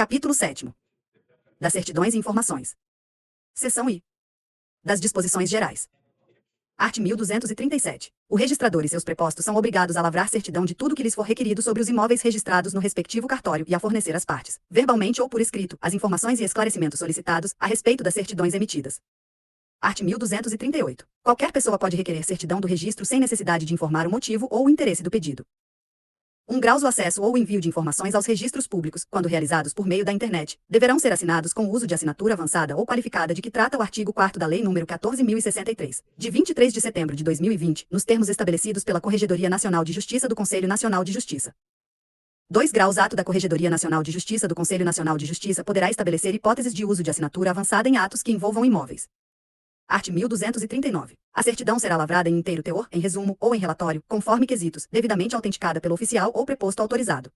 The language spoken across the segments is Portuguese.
Capítulo 7º. Das certidões e informações. Seção I. Das disposições gerais. Art. 1237. O registrador e seus prepostos são obrigados a lavrar certidão de tudo que lhes for requerido sobre os imóveis registrados no respectivo cartório e a fornecer às partes, verbalmente ou por escrito, as informações e esclarecimentos solicitados a respeito das certidões emitidas. Art. 1238. Qualquer pessoa pode requerer certidão do registro sem necessidade de informar o motivo ou o interesse do pedido. 1 graus. O acesso ou o envio de informações aos registros públicos, quando realizados por meio da internet, deverão ser assinados com o uso de assinatura avançada ou qualificada de que trata o artigo 4º da Lei nº 14.063, de 23 de setembro de 2020, nos termos estabelecidos pela Corregedoria Nacional de Justiça do Conselho Nacional de Justiça. 2 graus. Ato da Corregedoria Nacional de Justiça do Conselho Nacional de Justiça poderá estabelecer hipóteses de uso de assinatura avançada em atos que envolvam imóveis. Art. 1239. A certidão será lavrada em inteiro teor, em resumo ou em relatório, conforme quesitos, devidamente autenticada pelo oficial ou preposto autorizado.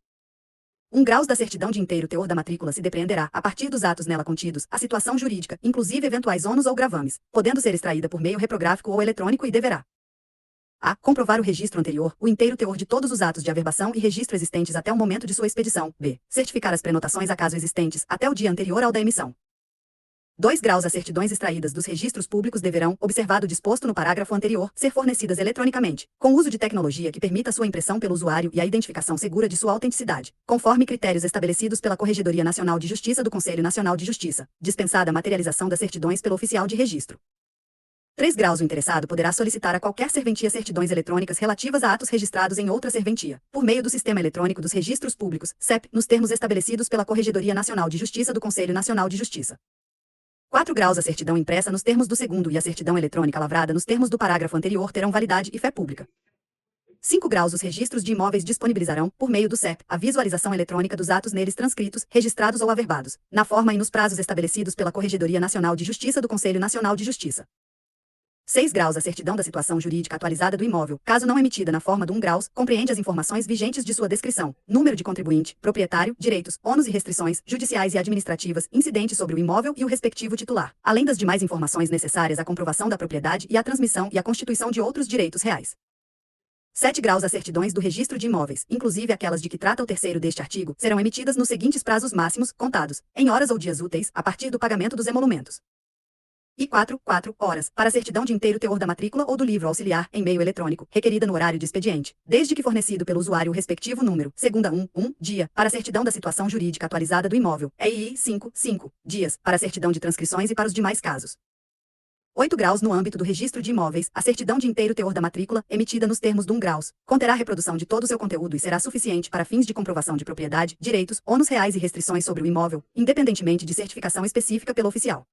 1 graus. Da certidão de inteiro teor da matrícula se depreenderá, a partir dos atos nela contidos, a situação jurídica, inclusive eventuais ônus ou gravames, podendo ser extraída por meio reprográfico ou eletrônico e deverá: a. Comprovar o registro anterior, o inteiro teor de todos os atos de averbação e registro existentes até o momento de sua expedição. B. Certificar as prenotações acaso existentes, até o dia anterior ao da emissão. 2 graus. As certidões extraídas dos registros públicos deverão, observado o disposto no parágrafo anterior, ser fornecidas eletronicamente, com uso de tecnologia que permita sua impressão pelo usuário e a identificação segura de sua autenticidade, conforme critérios estabelecidos pela Corregedoria Nacional de Justiça do Conselho Nacional de Justiça, dispensada a materialização das certidões pelo oficial de registro. 3 graus. O interessado poderá solicitar a qualquer serventia certidões eletrônicas relativas a atos registrados em outra serventia, por meio do Sistema Eletrônico dos Registros Públicos, SEP, nos termos estabelecidos pela Corregedoria Nacional de Justiça do Conselho Nacional de Justiça. 4 graus. A certidão impressa nos termos do segundo e a certidão eletrônica lavrada nos termos do parágrafo anterior terão validade e fé pública. 5 graus. Os registros de imóveis disponibilizarão, por meio do CEP, a visualização eletrônica dos atos neles transcritos, registrados ou averbados, na forma e nos prazos estabelecidos pela Corregedoria Nacional de Justiça do Conselho Nacional de Justiça. 6 graus. A certidão da situação jurídica atualizada do imóvel, caso não emitida na forma do 1 graus, compreende as informações vigentes de sua descrição, número de contribuinte, proprietário, direitos, ônus e restrições, judiciais e administrativas, incidentes sobre o imóvel e o respectivo titular, além das demais informações necessárias à comprovação da propriedade e à transmissão e à constituição de outros direitos reais. 7 graus. As certidões do registro de imóveis, inclusive aquelas de que trata o terceiro deste artigo, serão emitidas nos seguintes prazos máximos, contados, em horas ou dias úteis, a partir do pagamento dos emolumentos. E 4 horas, para a certidão de inteiro teor da matrícula ou do livro auxiliar, em meio eletrônico, requerida no horário de expediente, desde que fornecido pelo usuário o respectivo número, segunda 1 dia, para a certidão da situação jurídica atualizada do imóvel, EI 5 dias, para a certidão de transcrições e para os demais casos. 8 graus. No âmbito do registro de imóveis, a certidão de inteiro teor da matrícula, emitida nos termos do 1 graus, conterá a reprodução de todo o seu conteúdo e será suficiente para fins de comprovação de propriedade, direitos, ônus reais e restrições sobre o imóvel, independentemente de certificação específica pelo oficial.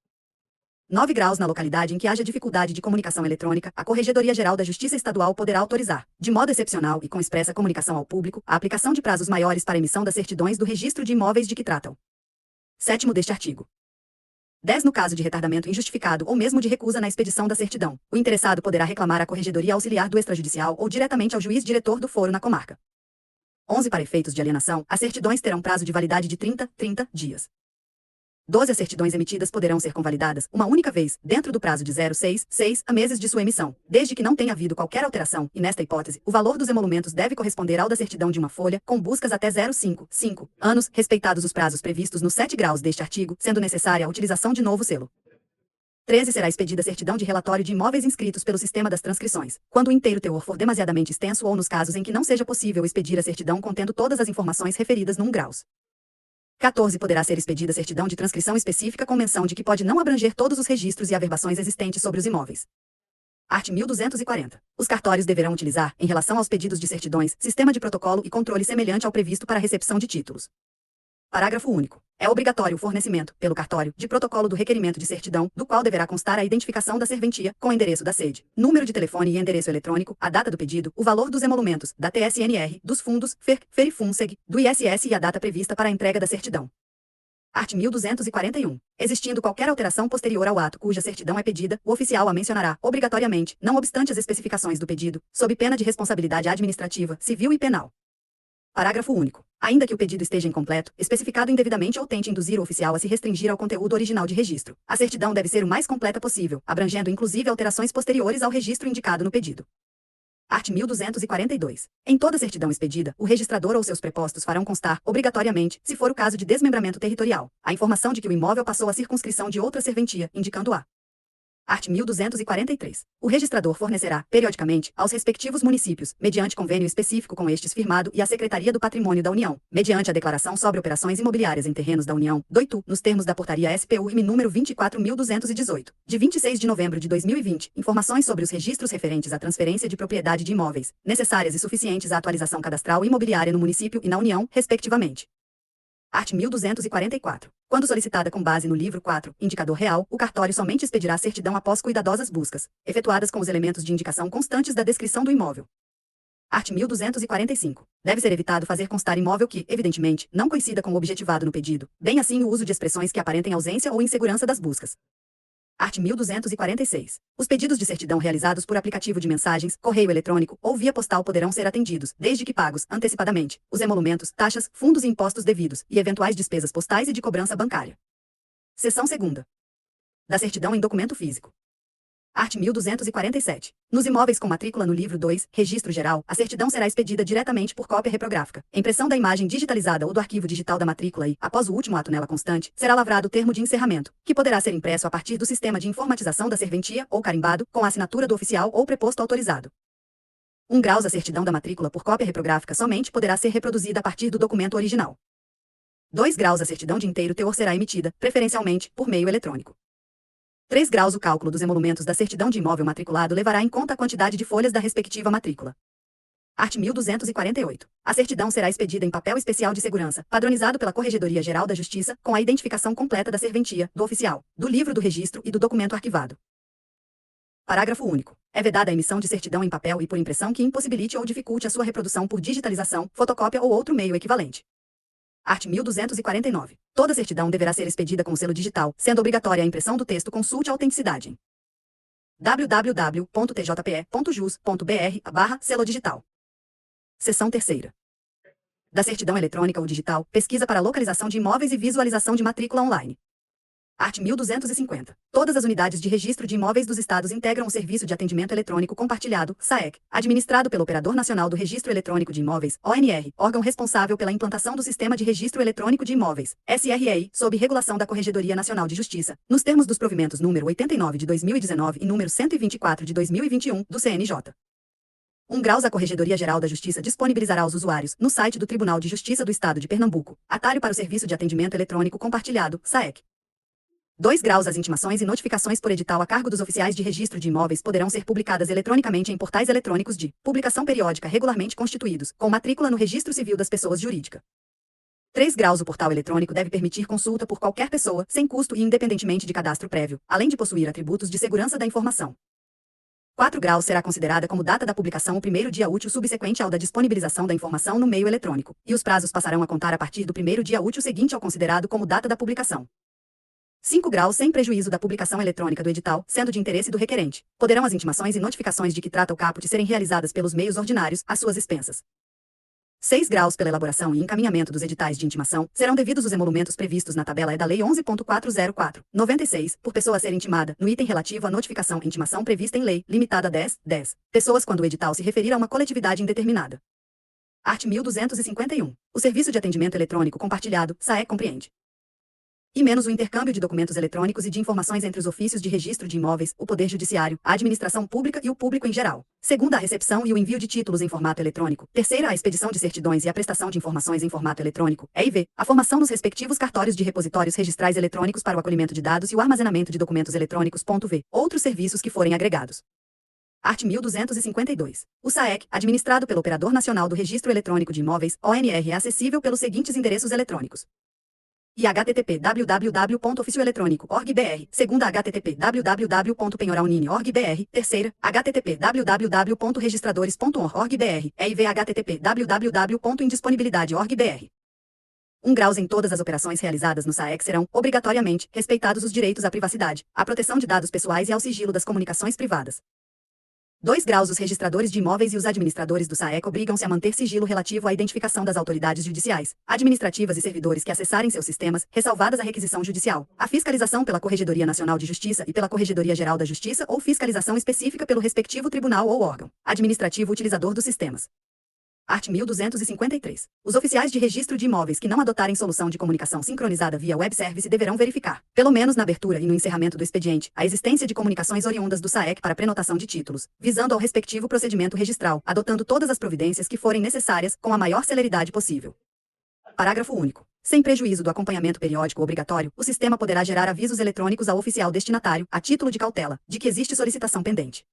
9 graus. Na localidade em que haja dificuldade de comunicação eletrônica, a Corregedoria Geral da Justiça Estadual poderá autorizar, de modo excepcional e com expressa comunicação ao público, a aplicação de prazos maiores para emissão das certidões do registro de imóveis de que tratam. 7º deste artigo. 10. No caso de retardamento injustificado ou mesmo de recusa na expedição da certidão, o interessado poderá reclamar à Corregedoria Auxiliar do Extrajudicial ou diretamente ao juiz diretor do foro na comarca. 11. Para efeitos de alienação, as certidões terão prazo de validade de 30 dias. 12. As certidões emitidas poderão ser convalidadas, uma única vez, dentro do prazo de 6 a meses de sua emissão, desde que não tenha havido qualquer alteração, e nesta hipótese, o valor dos emolumentos deve corresponder ao da certidão de uma folha, com buscas até 5 anos, respeitados os prazos previstos nos 7 graus deste artigo, sendo necessária a utilização de novo selo. 13. Será expedida certidão de relatório de imóveis inscritos pelo sistema das transcrições, quando o inteiro teor for demasiadamente extenso ou nos casos em que não seja possível expedir a certidão contendo todas as informações referidas no 1 graus. 14. Poderá ser expedida certidão de transcrição específica com menção de que pode não abranger todos os registros e averbações existentes sobre os imóveis. Art. 1240. Os cartórios deverão utilizar, em relação aos pedidos de certidões, sistema de protocolo e controle semelhante ao previsto para a recepção de títulos. Parágrafo único. É obrigatório o fornecimento, pelo cartório, de protocolo do requerimento de certidão, do qual deverá constar a identificação da serventia, com endereço da sede, número de telefone e endereço eletrônico, a data do pedido, o valor dos emolumentos, da TSNR, dos fundos, FER-FUNSEG, do ISS e a data prevista para a entrega da certidão. Art. 1241. Existindo qualquer alteração posterior ao ato cuja certidão é pedida, o oficial a mencionará, obrigatoriamente, não obstante as especificações do pedido, sob pena de responsabilidade administrativa, civil e penal. Parágrafo único. Ainda que o pedido esteja incompleto, especificado indevidamente ou tente induzir o oficial a se restringir ao conteúdo original de registro, a certidão deve ser o mais completa possível, abrangendo inclusive alterações posteriores ao registro indicado no pedido. Art. 1242. Em toda certidão expedida, o registrador ou seus prepostos farão constar, obrigatoriamente, se for o caso de desmembramento territorial, a informação de que o imóvel passou à circunscrição de outra serventia, indicando a Art. 1243. O registrador fornecerá, periodicamente, aos respectivos municípios, mediante convênio específico com estes firmado e à Secretaria do Patrimônio da União, mediante a declaração sobre operações imobiliárias em terrenos da União, doitu, nos termos da Portaria SP-URM número 24.218, de 26 de novembro de 2020, informações sobre os registros referentes à transferência de propriedade de imóveis, necessárias e suficientes à atualização cadastral e imobiliária no município e na União, respectivamente. Art. 1244. Quando solicitada com base no livro 4, indicador real, o cartório somente expedirá certidão após cuidadosas buscas, efetuadas com os elementos de indicação constantes da descrição do imóvel. Art. 1245. Deve ser evitado fazer constar imóvel que, evidentemente, não coincida com o objetivado no pedido, bem assim o uso de expressões que aparentem ausência ou insegurança das buscas. Art. 1246. Os pedidos de certidão realizados por aplicativo de mensagens, correio eletrônico ou via postal poderão ser atendidos, desde que pagos, antecipadamente, os emolumentos, taxas, fundos e impostos devidos, e eventuais despesas postais e de cobrança bancária. Seção 2ª. Da certidão em documento físico. Art. 1247. Nos imóveis com matrícula no livro 2, Registro Geral, a certidão será expedida diretamente por cópia reprográfica, impressão da imagem digitalizada ou do arquivo digital da matrícula e, após o último ato nela constante, será lavrado o termo de encerramento, que poderá ser impresso a partir do sistema de informatização da serventia ou carimbado, com a assinatura do oficial ou preposto autorizado. 1 graus a certidão da matrícula por cópia reprográfica somente poderá ser reproduzida a partir do documento original. 2 graus a certidão de inteiro teor será emitida, preferencialmente, por meio eletrônico. 3 graus o cálculo dos emolumentos da certidão de imóvel matriculado levará em conta a quantidade de folhas da respectiva matrícula. Art. 1248. A certidão será expedida em papel especial de segurança, padronizado pela Corregedoria Geral da Justiça, com a identificação completa da serventia, do oficial, do livro do registro e do documento arquivado. Parágrafo único. É vedada a emissão de certidão em papel e por impressão que impossibilite ou dificulte a sua reprodução por digitalização, fotocópia ou outro meio equivalente. Art. 1249. Toda certidão deverá ser expedida com selo digital, sendo obrigatória a impressão do texto. Consulte a autenticidade em www.tjpe.jus.br/selo digital. Seção 3ª. Da certidão eletrônica ou digital, pesquisa para localização de imóveis e visualização de matrícula online. Art. 1250. Todas as unidades de registro de imóveis dos estados integram o Serviço de Atendimento Eletrônico Compartilhado, SAEC, administrado pelo Operador Nacional do Registro Eletrônico de Imóveis, ONR, órgão responsável pela implantação do Sistema de Registro Eletrônico de Imóveis, SREI, sob regulação da Corregedoria Nacional de Justiça, nos termos dos provimentos número 89 de 2019 e número 124 de 2021, do CNJ. 1 graus a Corregedoria Geral da Justiça disponibilizará aos usuários, no site do Tribunal de Justiça do Estado de Pernambuco, atalho para o Serviço de Atendimento Eletrônico Compartilhado, SAEC. 2 graus as intimações e notificações por edital a cargo dos oficiais de registro de imóveis poderão ser publicadas eletronicamente em portais eletrônicos de publicação periódica regularmente constituídos, com matrícula no Registro Civil das Pessoas Jurídica. 3 graus o portal eletrônico deve permitir consulta por qualquer pessoa, sem custo e independentemente de cadastro prévio, além de possuir atributos de segurança da informação. 4 graus será considerada como data da publicação o primeiro dia útil subsequente ao da disponibilização da informação no meio eletrônico, e os prazos passarão a contar a partir do primeiro dia útil seguinte ao considerado como data da publicação. 5 graus sem prejuízo da publicação eletrônica do edital, sendo de interesse do requerente. Poderão as intimações e notificações de que trata o caput serem realizadas pelos meios ordinários, às suas expensas. 6 graus pela elaboração e encaminhamento dos editais de intimação, serão devidos os emolumentos previstos na tabela E da Lei 11.404/96, por pessoa a ser intimada, no item relativo à notificação e intimação prevista em lei, limitada a 10 pessoas quando o edital se referir a uma coletividade indeterminada. Art. 1251. O Serviço de Atendimento Eletrônico Compartilhado, SAEC, compreende e menos o intercâmbio de documentos eletrônicos e de informações entre os ofícios de registro de imóveis, o Poder Judiciário, a administração pública e o público em geral. Segunda, a recepção e o envio de títulos em formato eletrônico. Terceira, a expedição de certidões e a prestação de informações em formato eletrônico, EIV, a formação nos respectivos cartórios de repositórios registrais eletrônicos para o acolhimento de dados e o armazenamento de documentos eletrônicos. V. Outros serviços que forem agregados. Art. 1252. O SAEC, administrado pelo Operador Nacional do Registro Eletrônico de Imóveis, ONR, é acessível pelos seguintes endereços eletrônicos. E http www.oficioeletrônico.org.br, segunda http www.penhoralnine.org.br, terceira http www.registradores.org.br, EIV http www.indisponibilidade.org.br. 1 graus em todas as operações realizadas no SAEC serão, obrigatoriamente, respeitados os direitos à privacidade, à proteção de dados pessoais e ao sigilo das comunicações privadas. 2 graus. Os registradores de imóveis e os administradores do SAEC obrigam-se a manter sigilo relativo à identificação das autoridades judiciais, administrativas e servidores que acessarem seus sistemas, ressalvadas a requisição judicial, a fiscalização pela Corregedoria Nacional de Justiça e pela Corregedoria Geral da Justiça ou fiscalização específica pelo respectivo tribunal ou órgão administrativo utilizador dos sistemas. Art. 1253. Os oficiais de registro de imóveis que não adotarem solução de comunicação sincronizada via web service deverão verificar, pelo menos na abertura e no encerramento do expediente, a existência de comunicações oriundas do SAEC para prenotação de títulos, visando ao respectivo procedimento registral, adotando todas as providências que forem necessárias, com a maior celeridade possível. Parágrafo único. Sem prejuízo do acompanhamento periódico obrigatório, o sistema poderá gerar avisos eletrônicos ao oficial destinatário, a título de cautela, de que existe solicitação pendente.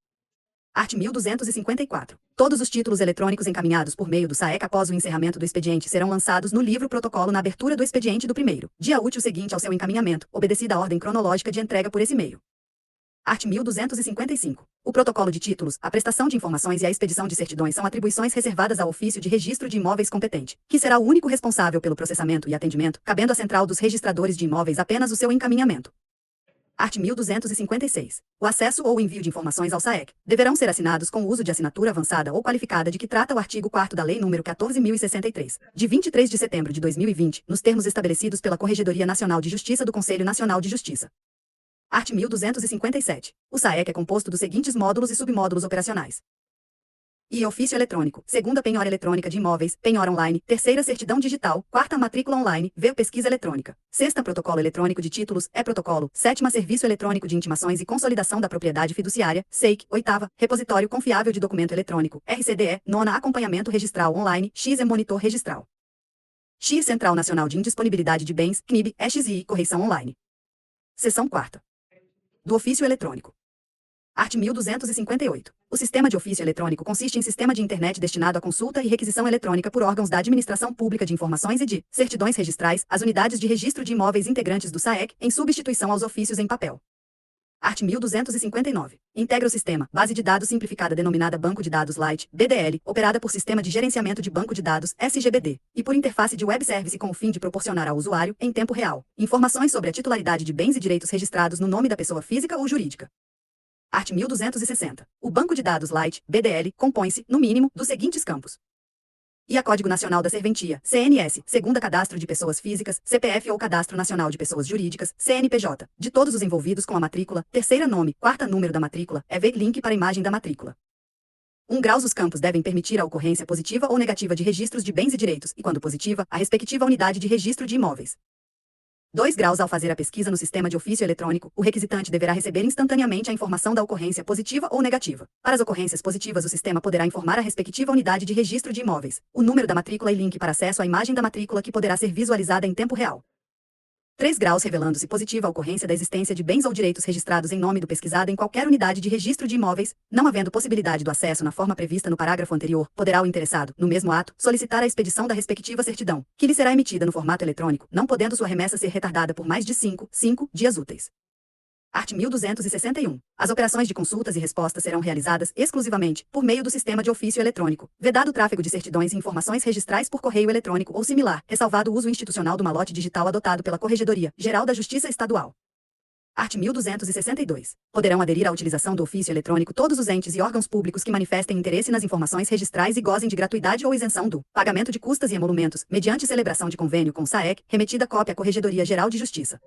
Art. 1254. Todos os títulos eletrônicos encaminhados por meio do SAEC após o encerramento do expediente serão lançados no livro protocolo na abertura do expediente do primeiro dia útil seguinte ao seu encaminhamento, obedecida a ordem cronológica de entrega por esse meio. Art. 1255. O protocolo de títulos, a prestação de informações e a expedição de certidões são atribuições reservadas ao ofício de registro de imóveis competente, que será o único responsável pelo processamento e atendimento, cabendo à central dos registradores de imóveis apenas o seu encaminhamento. Art. 1256. O acesso ou o envio de informações ao SAEC deverão ser assinados com o uso de assinatura avançada ou qualificada de que trata o artigo 4º da Lei nº 14.063, de 23 de setembro de 2020, nos termos estabelecidos pela Corregedoria Nacional de Justiça do Conselho Nacional de Justiça. Art. 1257. O SAEC é composto dos seguintes módulos e submódulos operacionais. I. Ofício eletrônico. Segunda, penhora eletrônica de imóveis, penhora online. Terceira, certidão digital. Quarta, matrícula online. V. Pesquisa eletrônica. Sexta, protocolo eletrônico de títulos. E. Protocolo. Sétima, serviço eletrônico de intimações e consolidação da propriedade fiduciária. SEIC. Oitava, repositório confiável de documento eletrônico. RCDE. Nona, acompanhamento registral online. X. Monitor registral. X. Central Nacional de Indisponibilidade de Bens. CNIB. EXI. Correição online. Seção 4ª. Do ofício eletrônico. Art. 1258. O sistema de ofício eletrônico consiste em sistema de internet destinado à consulta e requisição eletrônica por órgãos da Administração Pública de Informações e de certidões registrais, as unidades de registro de imóveis integrantes do SAEC, em substituição aos ofícios em papel. Art. 1259. Integra o sistema, base de dados simplificada denominada Banco de Dados Light, BDL, operada por Sistema de Gerenciamento de Banco de Dados, SGBD, e por interface de web service com o fim de proporcionar ao usuário, em tempo real, informações sobre a titularidade de bens e direitos registrados no nome da pessoa física ou jurídica. Art. 1260. O Banco de Dados Light, BDL, compõe-se, no mínimo, dos seguintes campos. IA Código Nacional da Serventia, CNS, segunda Cadastro de Pessoas Físicas, CPF ou Cadastro Nacional de Pessoas Jurídicas, CNPJ, de todos os envolvidos com a matrícula, terceira nome, quarta número da matrícula, EV link para imagem da matrícula. 1 graus. Os campos devem permitir a ocorrência positiva ou negativa de registros de bens e direitos, e quando positiva, a respectiva unidade de registro de imóveis. 2 graus. Ao fazer a pesquisa no sistema de ofício eletrônico, o requisitante deverá receber instantaneamente a informação da ocorrência positiva ou negativa. Para as ocorrências positivas, o sistema poderá informar a respectiva unidade de registro de imóveis, o número da matrícula e link para acesso à imagem da matrícula que poderá ser visualizada em tempo real. 3 graus. Revelando-se positiva a ocorrência da existência de bens ou direitos registrados em nome do pesquisado em qualquer unidade de registro de imóveis, não havendo possibilidade do acesso na forma prevista no parágrafo anterior, poderá o interessado, no mesmo ato, solicitar a expedição da respectiva certidão, que lhe será emitida no formato eletrônico, não podendo sua remessa ser retardada por mais de 5 dias úteis. Art. 1261. As operações de consultas e respostas serão realizadas exclusivamente por meio do sistema de ofício eletrônico, vedado o tráfego de certidões e informações registrais por correio eletrônico ou similar, ressalvado o uso institucional do malote digital adotado pela Corregedoria Geral da Justiça Estadual. Art. 1262. Poderão aderir à utilização do ofício eletrônico todos os entes e órgãos públicos que manifestem interesse nas informações registrais e gozem de gratuidade ou isenção do pagamento de custas e emolumentos, mediante celebração de convênio com o SAEC, remetida cópia à Corregedoria Geral de Justiça.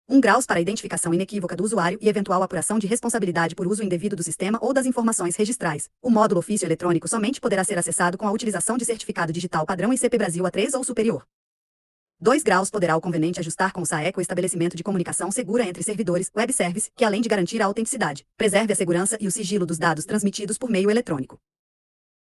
1 graus. Para a identificação inequívoca do usuário e eventual apuração de responsabilidade por uso indevido do sistema ou das informações registrais. O módulo ofício eletrônico somente poderá ser acessado com a utilização de certificado digital padrão ICP Brasil A3 ou superior. 2 graus. Poderá o conveniente ajustar com o SAEC o estabelecimento de comunicação segura entre servidores, web service, que além de garantir a autenticidade, preserve a segurança e o sigilo dos dados transmitidos por meio eletrônico.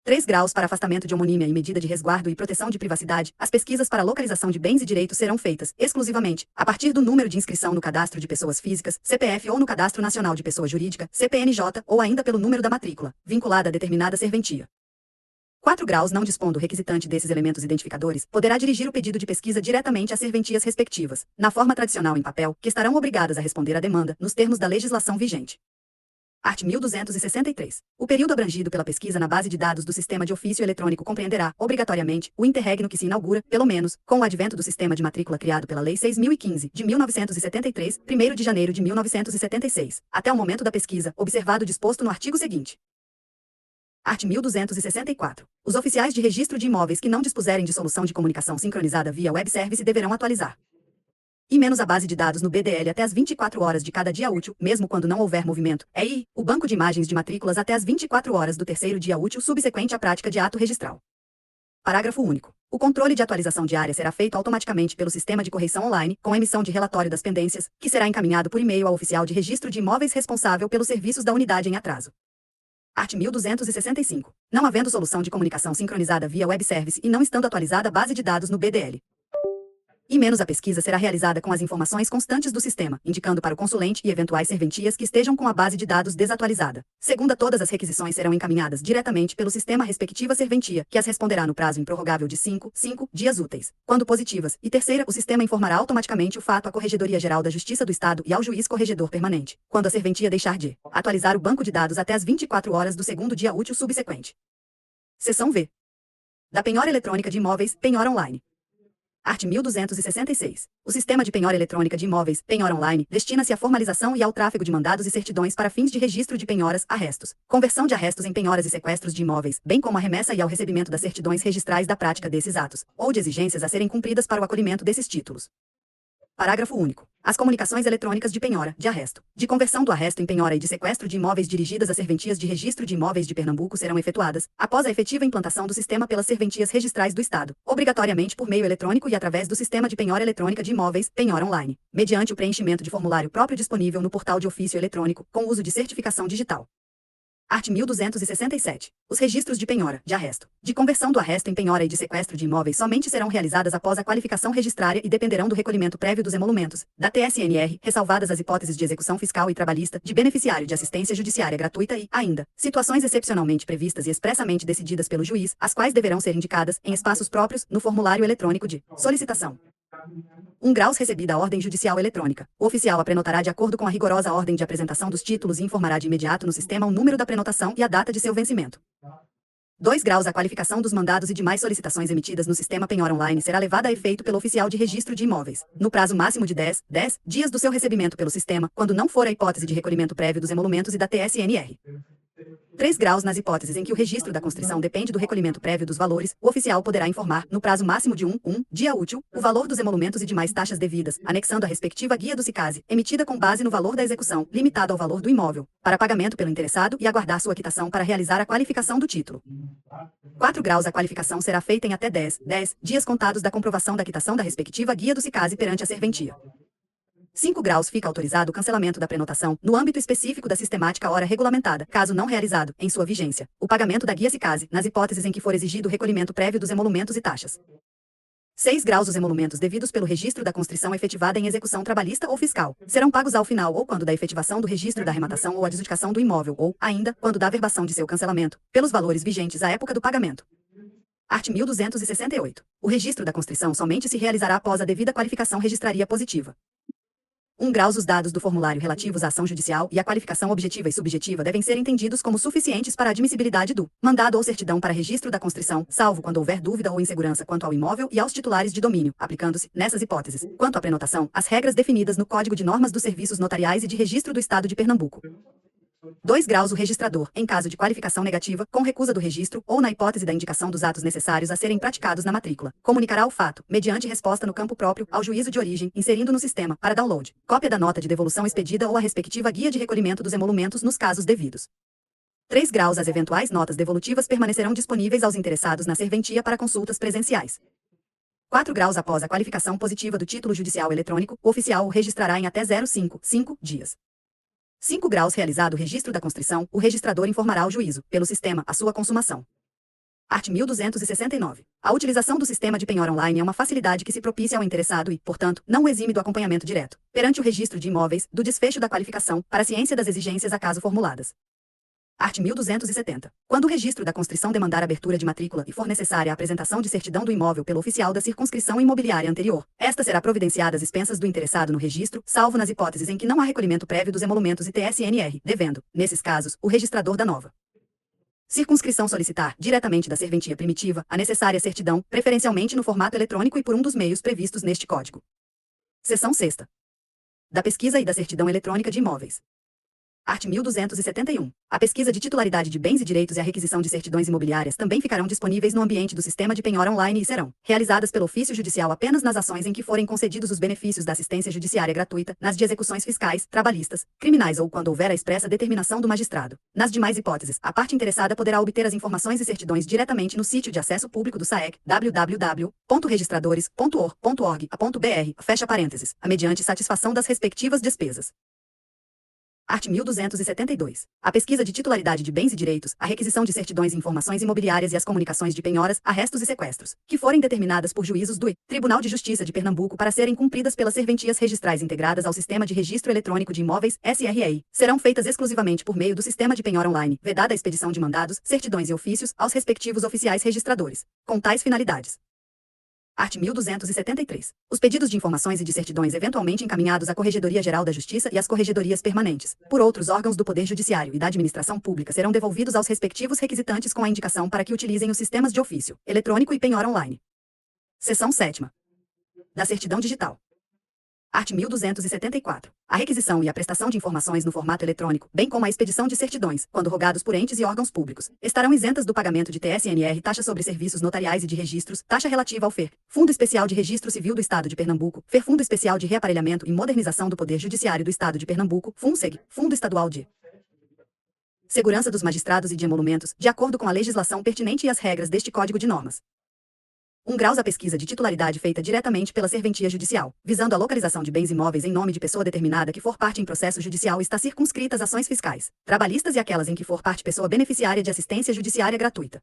3 graus. Para afastamento de homonímia e medida de resguardo e proteção de privacidade, as pesquisas para localização de bens e direitos serão feitas, exclusivamente, a partir do número de inscrição no Cadastro de Pessoas Físicas, CPF ou no Cadastro Nacional de Pessoa Jurídica, CPNJ, ou ainda pelo número da matrícula, vinculada a determinada serventia. 4 graus. Não dispondo o requisitante desses elementos identificadores, poderá dirigir o pedido de pesquisa diretamente às serventias respectivas, na forma tradicional em papel, que estarão obrigadas a responder à demanda, nos termos da legislação vigente. Art. 1263. O período abrangido pela pesquisa na base de dados do sistema de ofício eletrônico compreenderá, obrigatoriamente, o interregno que se inaugura, pelo menos, com o advento do sistema de matrícula criado pela Lei 6.015, de 1973, 1º de janeiro de 1976, até o momento da pesquisa, observado o disposto no artigo seguinte. Art. 1264. Os oficiais de registro de imóveis que não dispuserem de solução de comunicação sincronizada via web service deverão atualizar a base de dados no BDL até as 24 horas de cada dia útil, mesmo quando não houver movimento, o banco de imagens de matrículas até as 24 horas do terceiro dia útil subsequente à prática de ato registral. Parágrafo único. O controle de atualização diária será feito automaticamente pelo sistema de correição online, com emissão de relatório das pendências, que será encaminhado por e-mail ao oficial de registro de imóveis responsável pelos serviços da unidade em atraso. Art. 1265. Não havendo solução de comunicação sincronizada via web service e não estando atualizada a base de dados no BDL, a pesquisa será realizada com as informações constantes do sistema, indicando para o consulente e eventuais serventias que estejam com a base de dados desatualizada. Segunda, todas as requisições serão encaminhadas diretamente pelo sistema à respectiva serventia, que as responderá no prazo improrrogável de 5 dias úteis, quando positivas. E terceira, o sistema informará automaticamente o fato à Corregedoria Geral da Justiça do Estado e ao juiz corregedor permanente, quando a serventia deixar de atualizar o banco de dados até as 24 horas do segundo dia útil subsequente. Seção V. Da penhora eletrônica de imóveis, penhora online. Art. 1266. O sistema de penhora eletrônica de imóveis, penhora online, destina-se à formalização e ao tráfego de mandados e certidões para fins de registro de penhoras, arrestos, conversão de arrestos em penhoras e sequestros de imóveis, bem como a remessa e ao recebimento das certidões registrais da prática desses atos, ou de exigências a serem cumpridas para o acolhimento desses títulos. Parágrafo único. As comunicações eletrônicas de penhora, de arresto, de conversão do arresto em penhora e de sequestro de imóveis dirigidas às serventias de registro de imóveis de Pernambuco serão efetuadas, após a efetiva implantação do sistema pelas serventias registrais do Estado, obrigatoriamente por meio eletrônico e através do sistema de penhora eletrônica de imóveis, penhora online, mediante o preenchimento de formulário próprio disponível no portal de ofício eletrônico, com uso de certificação digital. Art. 1267. Os registros de penhora, de arresto, de conversão do arresto em penhora e de sequestro de imóveis somente serão realizadas após a qualificação registrária e dependerão do recolhimento prévio dos emolumentos, da TSNR, ressalvadas as hipóteses de execução fiscal e trabalhista, de beneficiário de assistência judiciária gratuita e, ainda, situações excepcionalmente previstas e expressamente decididas pelo juiz, as quais deverão ser indicadas, em espaços próprios, no formulário eletrônico de solicitação. 1 graus recebida a ordem judicial eletrônica. O oficial a prenotará de acordo com a rigorosa ordem de apresentação dos títulos e informará de imediato no sistema o número da prenotação e a data de seu vencimento. 2 graus a qualificação dos mandados e demais solicitações emitidas no sistema penhora online será levada a efeito pelo oficial de registro de imóveis, no prazo máximo de 10 dias do seu recebimento pelo sistema, quando não for a hipótese de recolhimento prévio dos emolumentos e da TSNR. 3 graus nas hipóteses em que o registro da constrição depende do recolhimento prévio dos valores, o oficial poderá informar, no prazo máximo de um dia útil, o valor dos emolumentos e demais taxas devidas, anexando a respectiva guia do SICASE, emitida com base no valor da execução, limitado ao valor do imóvel, para pagamento pelo interessado e aguardar sua quitação para realizar a qualificação do título. 4 graus a qualificação será feita em até 10 dias contados da comprovação da quitação da respectiva guia do SICASE perante a serventia. 5 graus fica autorizado o cancelamento da prenotação, no âmbito específico da sistemática hora regulamentada, caso não realizado, em sua vigência, o pagamento da guia SICASE, nas hipóteses em que for exigido o recolhimento prévio dos emolumentos e taxas. 6 graus os emolumentos devidos pelo registro da constrição efetivada em execução trabalhista ou fiscal serão pagos ao final ou quando da efetivação do registro da arrematação ou adjudicação do imóvel ou, ainda, quando da averbação de seu cancelamento, pelos valores vigentes à época do pagamento. Art. 1268. O registro da constrição somente se realizará após a devida qualificação registraria positiva. 1 graus os dados do formulário relativos à ação judicial e a qualificação objetiva e subjetiva devem ser entendidos como suficientes para a admissibilidade do mandado ou certidão para registro da constrição, salvo quando houver dúvida ou insegurança quanto ao imóvel e aos titulares de domínio, aplicando-se, nessas hipóteses, quanto à prenotação, as regras definidas no Código de Normas dos Serviços Notariais e de Registro do Estado de Pernambuco. 2 graus o registrador, em caso de qualificação negativa, com recusa do registro ou na hipótese da indicação dos atos necessários a serem praticados na matrícula, comunicará o fato, mediante resposta no campo próprio, ao juízo de origem, inserindo no sistema, para download, cópia da nota de devolução expedida ou a respectiva guia de recolhimento dos emolumentos nos casos devidos. 3 graus as eventuais notas devolutivas permanecerão disponíveis aos interessados na serventia para consultas presenciais. 4 graus após a qualificação positiva do título judicial eletrônico, o oficial o registrará em até 5 dias. 5 graus realizado o registro da constrição, o registrador informará ao juízo, pelo sistema, a sua consumação. Art. 1269. A utilização do sistema de penhora online é uma facilidade que se propicia ao interessado e, portanto, não o exime do acompanhamento direto, perante o registro de imóveis, do desfecho da qualificação, para a ciência das exigências acaso formuladas. Art. 1270. Quando o registro da constrição demandar abertura de matrícula e for necessária a apresentação de certidão do imóvel pelo oficial da circunscrição imobiliária anterior, esta será providenciada às expensas do interessado no registro, salvo nas hipóteses em que não há recolhimento prévio dos emolumentos e TSNR, devendo, nesses casos, o registrador da nova circunscrição solicitar, diretamente da serventia primitiva, a necessária certidão, preferencialmente no formato eletrônico e por um dos meios previstos neste Código. Seção 6ª. Da pesquisa e da certidão eletrônica de imóveis. Art. 1271. A pesquisa de titularidade de bens e direitos e a requisição de certidões imobiliárias também ficarão disponíveis no ambiente do sistema de penhora online e serão realizadas pelo ofício judicial apenas nas ações em que forem concedidos os benefícios da assistência judiciária gratuita, nas de execuções fiscais, trabalhistas, criminais ou quando houver a expressa determinação do magistrado. Nas demais hipóteses, a parte interessada poderá obter as informações e certidões diretamente no sítio de acesso público do SAEC, www.registradores.or.org.br, fecha parênteses, mediante satisfação das respectivas despesas. Art. 1272. A pesquisa de titularidade de bens e direitos, a requisição de certidões e informações imobiliárias e as comunicações de penhoras, arrestos e sequestros, que forem determinadas por juízos do Tribunal de Justiça de Pernambuco para serem cumpridas pelas serventias registrais integradas ao Sistema de Registro Eletrônico de Imóveis, SREI, serão feitas exclusivamente por meio do sistema de penhora online, vedada a expedição de mandados, certidões e ofícios aos respectivos oficiais registradores, com tais finalidades. Art. 1273. Os pedidos de informações e de certidões eventualmente encaminhados à Corregedoria-Geral da Justiça e às corregedorias permanentes, por outros órgãos do Poder Judiciário e da Administração Pública serão devolvidos aos respectivos requisitantes com a indicação para que utilizem os sistemas de ofício, eletrônico e penhora online. Seção 7ª. Da certidão digital. Art. 1274. A requisição e a prestação de informações no formato eletrônico, bem como a expedição de certidões, quando rogados por entes e órgãos públicos, estarão isentas do pagamento de TSNR, taxa sobre serviços notariais e de registros, taxa relativa ao FER, Fundo Especial de Registro Civil do Estado de Pernambuco, FER, Fundo Especial de Reaparelhamento e Modernização do Poder Judiciário do Estado de Pernambuco, FUNSEG, Fundo Estadual de Segurança dos Magistrados e de Emolumentos, de acordo com a legislação pertinente e as regras deste Código de Normas. 1 graus a pesquisa de titularidade feita diretamente pela serventia judicial, visando a localização de bens imóveis em nome de pessoa determinada que for parte em processo judicial está circunscritas ações fiscais, trabalhistas e aquelas em que for parte pessoa beneficiária de assistência judiciária gratuita.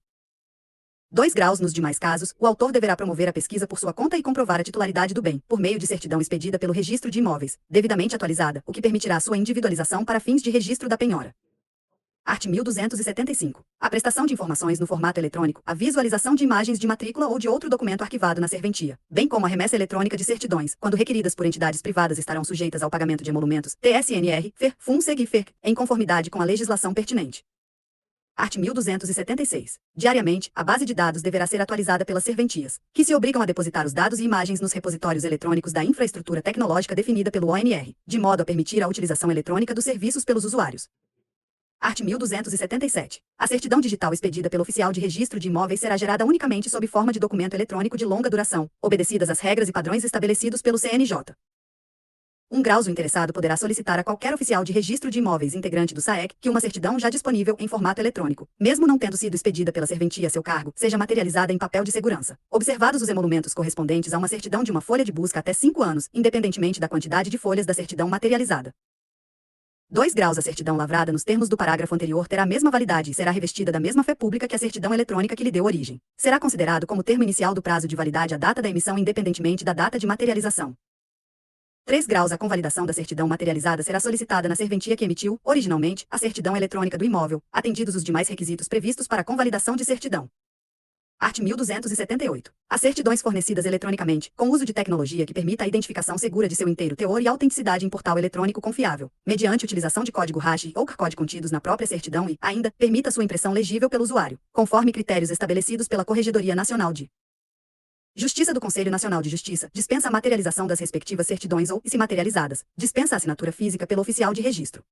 2 graus nos demais casos, o autor deverá promover a pesquisa por sua conta e comprovar a titularidade do bem, por meio de certidão expedida pelo Registro de Imóveis, devidamente atualizada, o que permitirá sua individualização para fins de registro da penhora. Art. 1275. A prestação de informações no formato eletrônico, a visualização de imagens de matrícula ou de outro documento arquivado na serventia, bem como a remessa eletrônica de certidões, quando requeridas por entidades privadas estarão sujeitas ao pagamento de emolumentos, TSNR, FER, FUNSEG e FERC, em conformidade com a legislação pertinente. Art. 1276. Diariamente, a base de dados deverá ser atualizada pelas serventias, que se obrigam a depositar os dados e imagens nos repositórios eletrônicos da infraestrutura tecnológica definida pelo ONR, de modo a permitir a utilização eletrônica dos serviços pelos usuários. Art. 1277. A certidão digital expedida pelo oficial de registro de imóveis será gerada unicamente sob forma de documento eletrônico de longa duração, obedecidas as regras e padrões estabelecidos pelo CNJ. 1 graus o interessado poderá solicitar a qualquer oficial de registro de imóveis integrante do SAEC que uma certidão já disponível em formato eletrônico, mesmo não tendo sido expedida pela serventia a seu cargo, seja materializada em papel de segurança, observados os emolumentos correspondentes a uma certidão de uma folha de busca até 5 anos, independentemente da quantidade de folhas da certidão materializada. 2 graus a certidão lavrada nos termos do parágrafo anterior terá a mesma validade e será revestida da mesma fé pública que a certidão eletrônica que lhe deu origem. Será considerado como termo inicial do prazo de validade a data da emissão independentemente da data de materialização. 3 graus a convalidação da certidão materializada será solicitada na serventia que emitiu, originalmente, a certidão eletrônica do imóvel, atendidos os demais requisitos previstos para a convalidação de certidão. Art. 1278. As certidões fornecidas eletronicamente, com uso de tecnologia que permita a identificação segura de seu inteiro teor e autenticidade em portal eletrônico confiável, mediante utilização de código hash ou CARCOD contidos na própria certidão e, ainda, permita sua impressão legível pelo usuário, conforme critérios estabelecidos pela Corregedoria Nacional de Justiça do Conselho Nacional de Justiça, dispensa a materialização das respectivas certidões ou, se materializadas, dispensa a assinatura física pelo oficial de registro.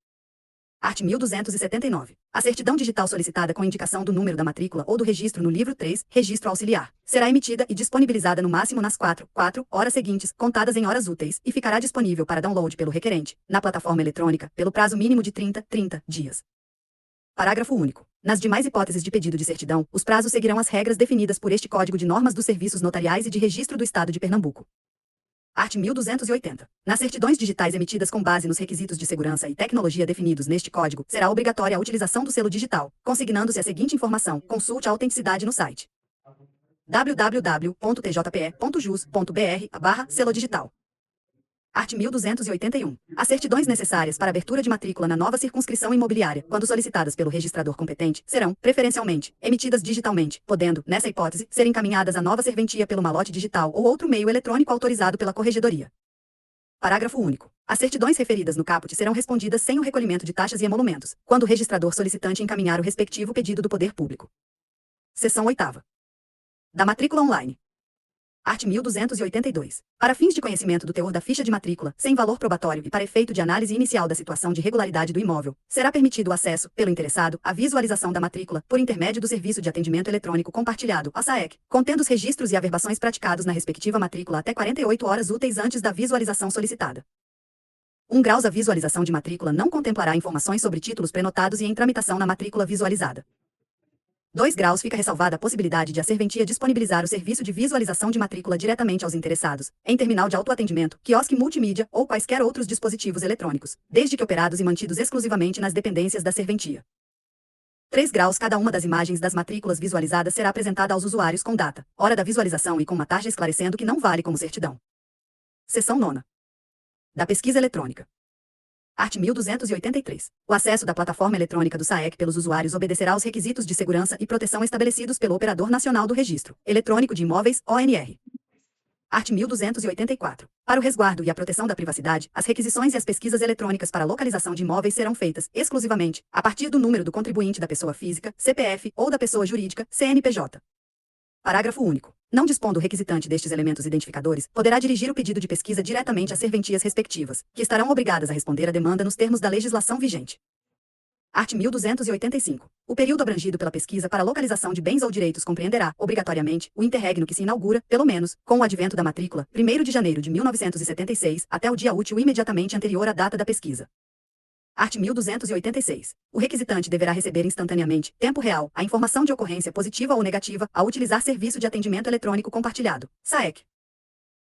Art. 1279. A certidão digital solicitada com indicação do número da matrícula ou do registro no livro 3, Registro Auxiliar, será emitida e disponibilizada no máximo nas 4 horas seguintes, contadas em horas úteis, e ficará disponível para download pelo requerente, na plataforma eletrônica, pelo prazo mínimo de 30 dias. Parágrafo único. Nas demais hipóteses de pedido de certidão, os prazos seguirão as regras definidas por este Código de Normas dos Serviços Notariais e de Registro do Estado de Pernambuco. Art. 1280. Nas certidões digitais emitidas com base nos requisitos de segurança e tecnologia definidos neste Código, será obrigatória a utilização do selo digital, consignando-se a seguinte informação: consulte a autenticidade no site www.tjpe.jus.br/selo digital. Art. 1281. As certidões necessárias para abertura de matrícula na nova circunscrição imobiliária, quando solicitadas pelo registrador competente, serão, preferencialmente, emitidas digitalmente, podendo, nessa hipótese, ser encaminhadas à nova serventia pelo malote digital ou outro meio eletrônico autorizado pela Corregedoria. Parágrafo único. As certidões referidas no caput serão respondidas sem o recolhimento de taxas e emolumentos, quando o registrador solicitante encaminhar o respectivo pedido do Poder Público. Seção 8ª. Da matrícula online. Art. 1282. Para fins de conhecimento do teor da ficha de matrícula, sem valor probatório e para efeito de análise inicial da situação de regularidade do imóvel, será permitido o acesso, pelo interessado, à visualização da matrícula, por intermédio do Serviço de Atendimento Eletrônico Compartilhado, a SAEC, contendo os registros e averbações praticados na respectiva matrícula até 48 horas úteis antes da visualização solicitada. 1 graus. A visualização de matrícula não contemplará informações sobre títulos prenotados e em tramitação na matrícula visualizada. 2 graus. Fica ressalvada a possibilidade de a serventia disponibilizar o serviço de visualização de matrícula diretamente aos interessados, em terminal de autoatendimento, quiosque multimídia ou quaisquer outros dispositivos eletrônicos, desde que operados e mantidos exclusivamente nas dependências da serventia. 3 graus. Cada uma das imagens das matrículas visualizadas será apresentada aos usuários com data, hora da visualização e com uma taxa esclarecendo que não vale como certidão. Seção 9ª. Da pesquisa eletrônica. Art. 1283. O acesso da plataforma eletrônica do SAEC pelos usuários obedecerá aos requisitos de segurança e proteção estabelecidos pelo Operador Nacional do Registro Eletrônico de Imóveis, ONR. Art. 1284. Para o resguardo e a proteção da privacidade, as requisições e as pesquisas eletrônicas para localização de imóveis serão feitas, exclusivamente, a partir do número do contribuinte da pessoa física, CPF, ou da pessoa jurídica, CNPJ. Parágrafo único. Não dispondo o requisitante destes elementos identificadores, poderá dirigir o pedido de pesquisa diretamente às serventias respectivas, que estarão obrigadas a responder à demanda nos termos da legislação vigente. Art. 1285. O período abrangido pela pesquisa para localização de bens ou direitos compreenderá, obrigatoriamente, o interregno que se inaugura, pelo menos, com o advento da matrícula, 1º de janeiro de 1976, até o dia útil imediatamente anterior à data da pesquisa. Art. 1286. O requisitante deverá receber instantaneamente, tempo real, a informação de ocorrência positiva ou negativa, ao utilizar Serviço de Atendimento Eletrônico Compartilhado, SAEC.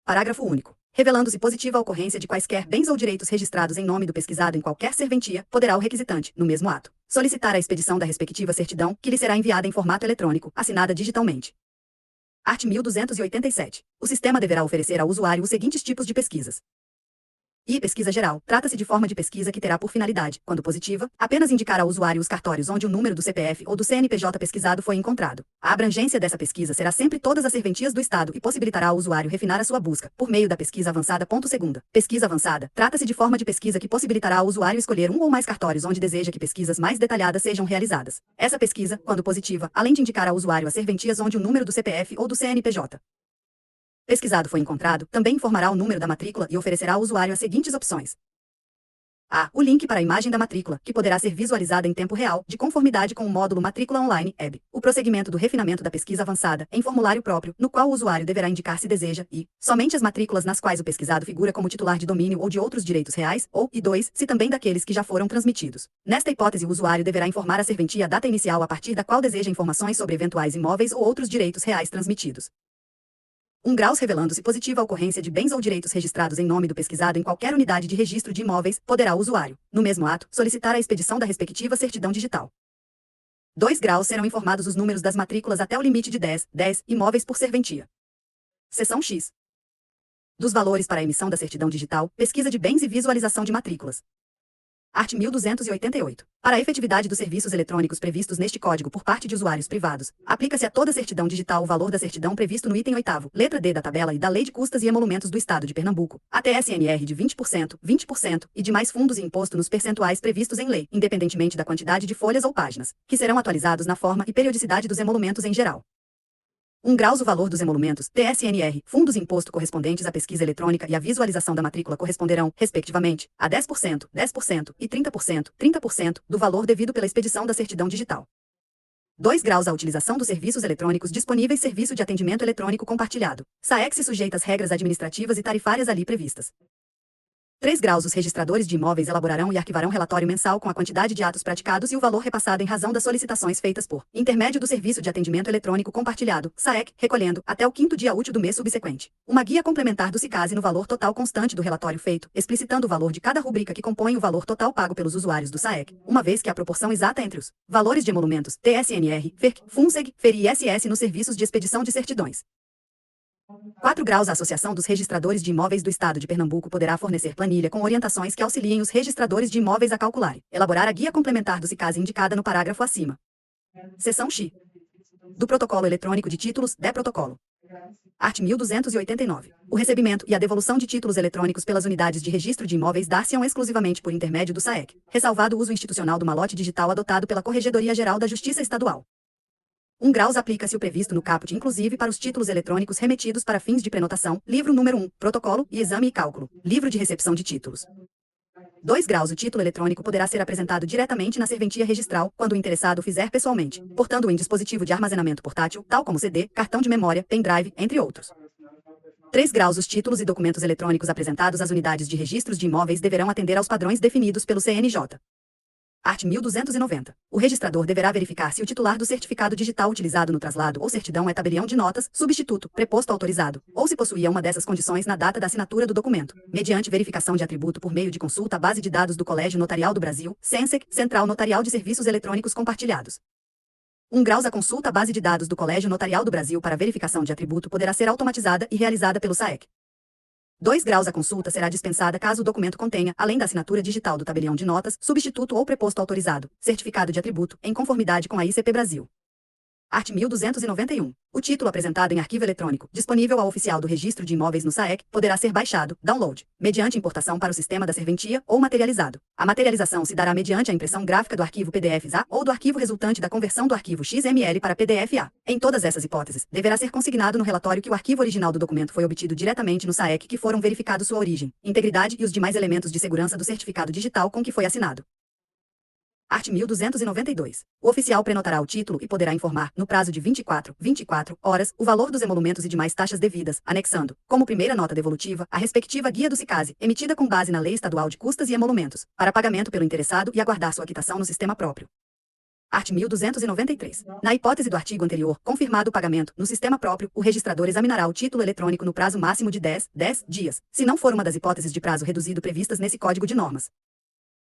Parágrafo único. Revelando-se positiva a ocorrência de quaisquer bens ou direitos registrados em nome do pesquisado em qualquer serventia, poderá o requisitante, no mesmo ato, solicitar a expedição da respectiva certidão, que lhe será enviada em formato eletrônico, assinada digitalmente. Art. 1287. O sistema deverá oferecer ao usuário os seguintes tipos de pesquisas. Pesquisa geral. Trata-se de forma de pesquisa que terá por finalidade, quando positiva, apenas indicar ao usuário os cartórios onde o número do CPF ou do CNPJ pesquisado foi encontrado. A abrangência dessa pesquisa será sempre todas as serventias do Estado e possibilitará ao usuário refinar a sua busca, por meio da pesquisa avançada. Segunda. Pesquisa avançada. Trata-se de forma de pesquisa que possibilitará ao usuário escolher um ou mais cartórios onde deseja que pesquisas mais detalhadas sejam realizadas. Essa pesquisa, quando positiva, além de indicar ao usuário as serventias onde o número do CPF ou do CNPJ pesquisado foi encontrado, também informará o número da matrícula e oferecerá ao usuário as seguintes opções. A. O link para a imagem da matrícula, que poderá ser visualizada em tempo real, de conformidade com o módulo Matrícula Online, EB. O prosseguimento do refinamento da pesquisa avançada, em formulário próprio, no qual o usuário deverá indicar se deseja, e, somente as matrículas nas quais o pesquisado figura como titular de domínio ou de outros direitos reais, ou, e 2, se também daqueles que já foram transmitidos. Nesta hipótese, o usuário deverá informar a serventia a data inicial a partir da qual deseja informações sobre eventuais imóveis ou outros direitos reais transmitidos. 1 graus. Revelando-se positiva a ocorrência de bens ou direitos registrados em nome do pesquisado em qualquer unidade de registro de imóveis, poderá o usuário, no mesmo ato, solicitar a expedição da respectiva certidão digital. 2 graus. Serão informados os números das matrículas até o limite de 10 imóveis por serventia. Seção X. Dos valores para a emissão da certidão digital, pesquisa de bens e visualização de matrículas. Art. 1288. Para a efetividade dos serviços eletrônicos previstos neste código por parte de usuários privados, aplica-se a toda certidão digital o valor da certidão previsto no item 8º, letra D da tabela e da Lei de Custas e Emolumentos do Estado de Pernambuco, a TSNR de 20% e demais fundos e imposto nos percentuais previstos em lei, independentemente da quantidade de folhas ou páginas, que serão atualizados na forma e periodicidade dos emolumentos em geral. 1 graus. O valor dos emolumentos, TSNR, fundos e imposto correspondentes à pesquisa eletrônica e à visualização da matrícula corresponderão, respectivamente, a 10% e 30% do valor devido pela expedição da certidão digital. 2 graus. A utilização dos serviços eletrônicos disponíveis. Serviço de Atendimento Eletrônico Compartilhado. SAEC se sujeita às regras administrativas e tarifárias ali previstas. 3 graus. Os registradores de imóveis elaborarão e arquivarão relatório mensal com a quantidade de atos praticados e o valor repassado em razão das solicitações feitas por intermédio do Serviço de Atendimento Eletrônico Compartilhado, SAEC, recolhendo, até o 5º dia útil do mês subsequente, uma guia complementar do SICASE no valor total constante do relatório feito, explicitando o valor de cada rubrica que compõe o valor total pago pelos usuários do SAEC, uma vez que a proporção exata entre os valores de emolumentos, TSNR, FERC, FUNSEG, FER e ISS nos serviços de expedição de certidões. 4 graus. A Associação dos Registradores de Imóveis do Estado de Pernambuco poderá fornecer planilha com orientações que auxiliem os registradores de imóveis a calcular, elaborar a guia complementar do SICASE indicada no parágrafo acima. Seção X. Do Protocolo Eletrônico de Títulos, DE-Protocolo. Art. 1289. O recebimento e a devolução de títulos eletrônicos pelas unidades de registro de imóveis dar-se-ão exclusivamente por intermédio do SAEC, ressalvado o uso institucional do malote digital adotado pela Corregedoria Geral da Justiça Estadual. 1 graus aplica-se o previsto no caput inclusive para os títulos eletrônicos remetidos para fins de prenotação, livro número 1, protocolo e exame e cálculo, livro de recepção de títulos. 2 graus o título eletrônico poderá ser apresentado diretamente na serventia registral, quando o interessado o fizer pessoalmente, portando-o em dispositivo de armazenamento portátil, tal como CD, cartão de memória, pendrive, entre outros. 3 graus os títulos e documentos eletrônicos apresentados às unidades de registros de imóveis deverão atender aos padrões definidos pelo CNJ. Art. 1290. O registrador deverá verificar se o titular do certificado digital utilizado no traslado ou certidão é tabelião de notas, substituto, preposto autorizado, ou se possuía uma dessas condições na data da assinatura do documento, mediante verificação de atributo por meio de consulta à base de dados do Colégio Notarial do Brasil, CENSEC, Central Notarial de Serviços Eletrônicos Compartilhados. 1 graus a consulta à base de dados do Colégio Notarial do Brasil para verificação de atributo poderá ser automatizada e realizada pelo SAEC. 2 graus a consulta será dispensada caso o documento contenha, além da assinatura digital do tabelião de notas, substituto ou preposto autorizado, certificado de atributo, em conformidade com a ICP Brasil. Art. 1291. O título apresentado em arquivo eletrônico, disponível ao oficial do registro de imóveis no SAEC, poderá ser baixado, download, mediante importação para o sistema da serventia ou materializado. A materialização se dará mediante a impressão gráfica do arquivo PDF-A ou do arquivo resultante da conversão do arquivo XML para PDF-A. Em todas essas hipóteses, deverá ser consignado no relatório que o arquivo original do documento foi obtido diretamente no SAEC que foram verificados sua origem, integridade e os demais elementos de segurança do certificado digital com que foi assinado. Art. 1292. O oficial prenotará o título e poderá informar, no prazo de 24 horas, o valor dos emolumentos e demais taxas devidas, anexando, como primeira nota devolutiva, a respectiva guia do SICASE, emitida com base na Lei Estadual de Custas e Emolumentos, para pagamento pelo interessado e aguardar sua quitação no sistema próprio. Art. 1293. Na hipótese do artigo anterior, confirmado o pagamento, no sistema próprio, o registrador examinará o título eletrônico no prazo máximo de 10 dias, se não for uma das hipóteses de prazo reduzido previstas nesse Código de Normas.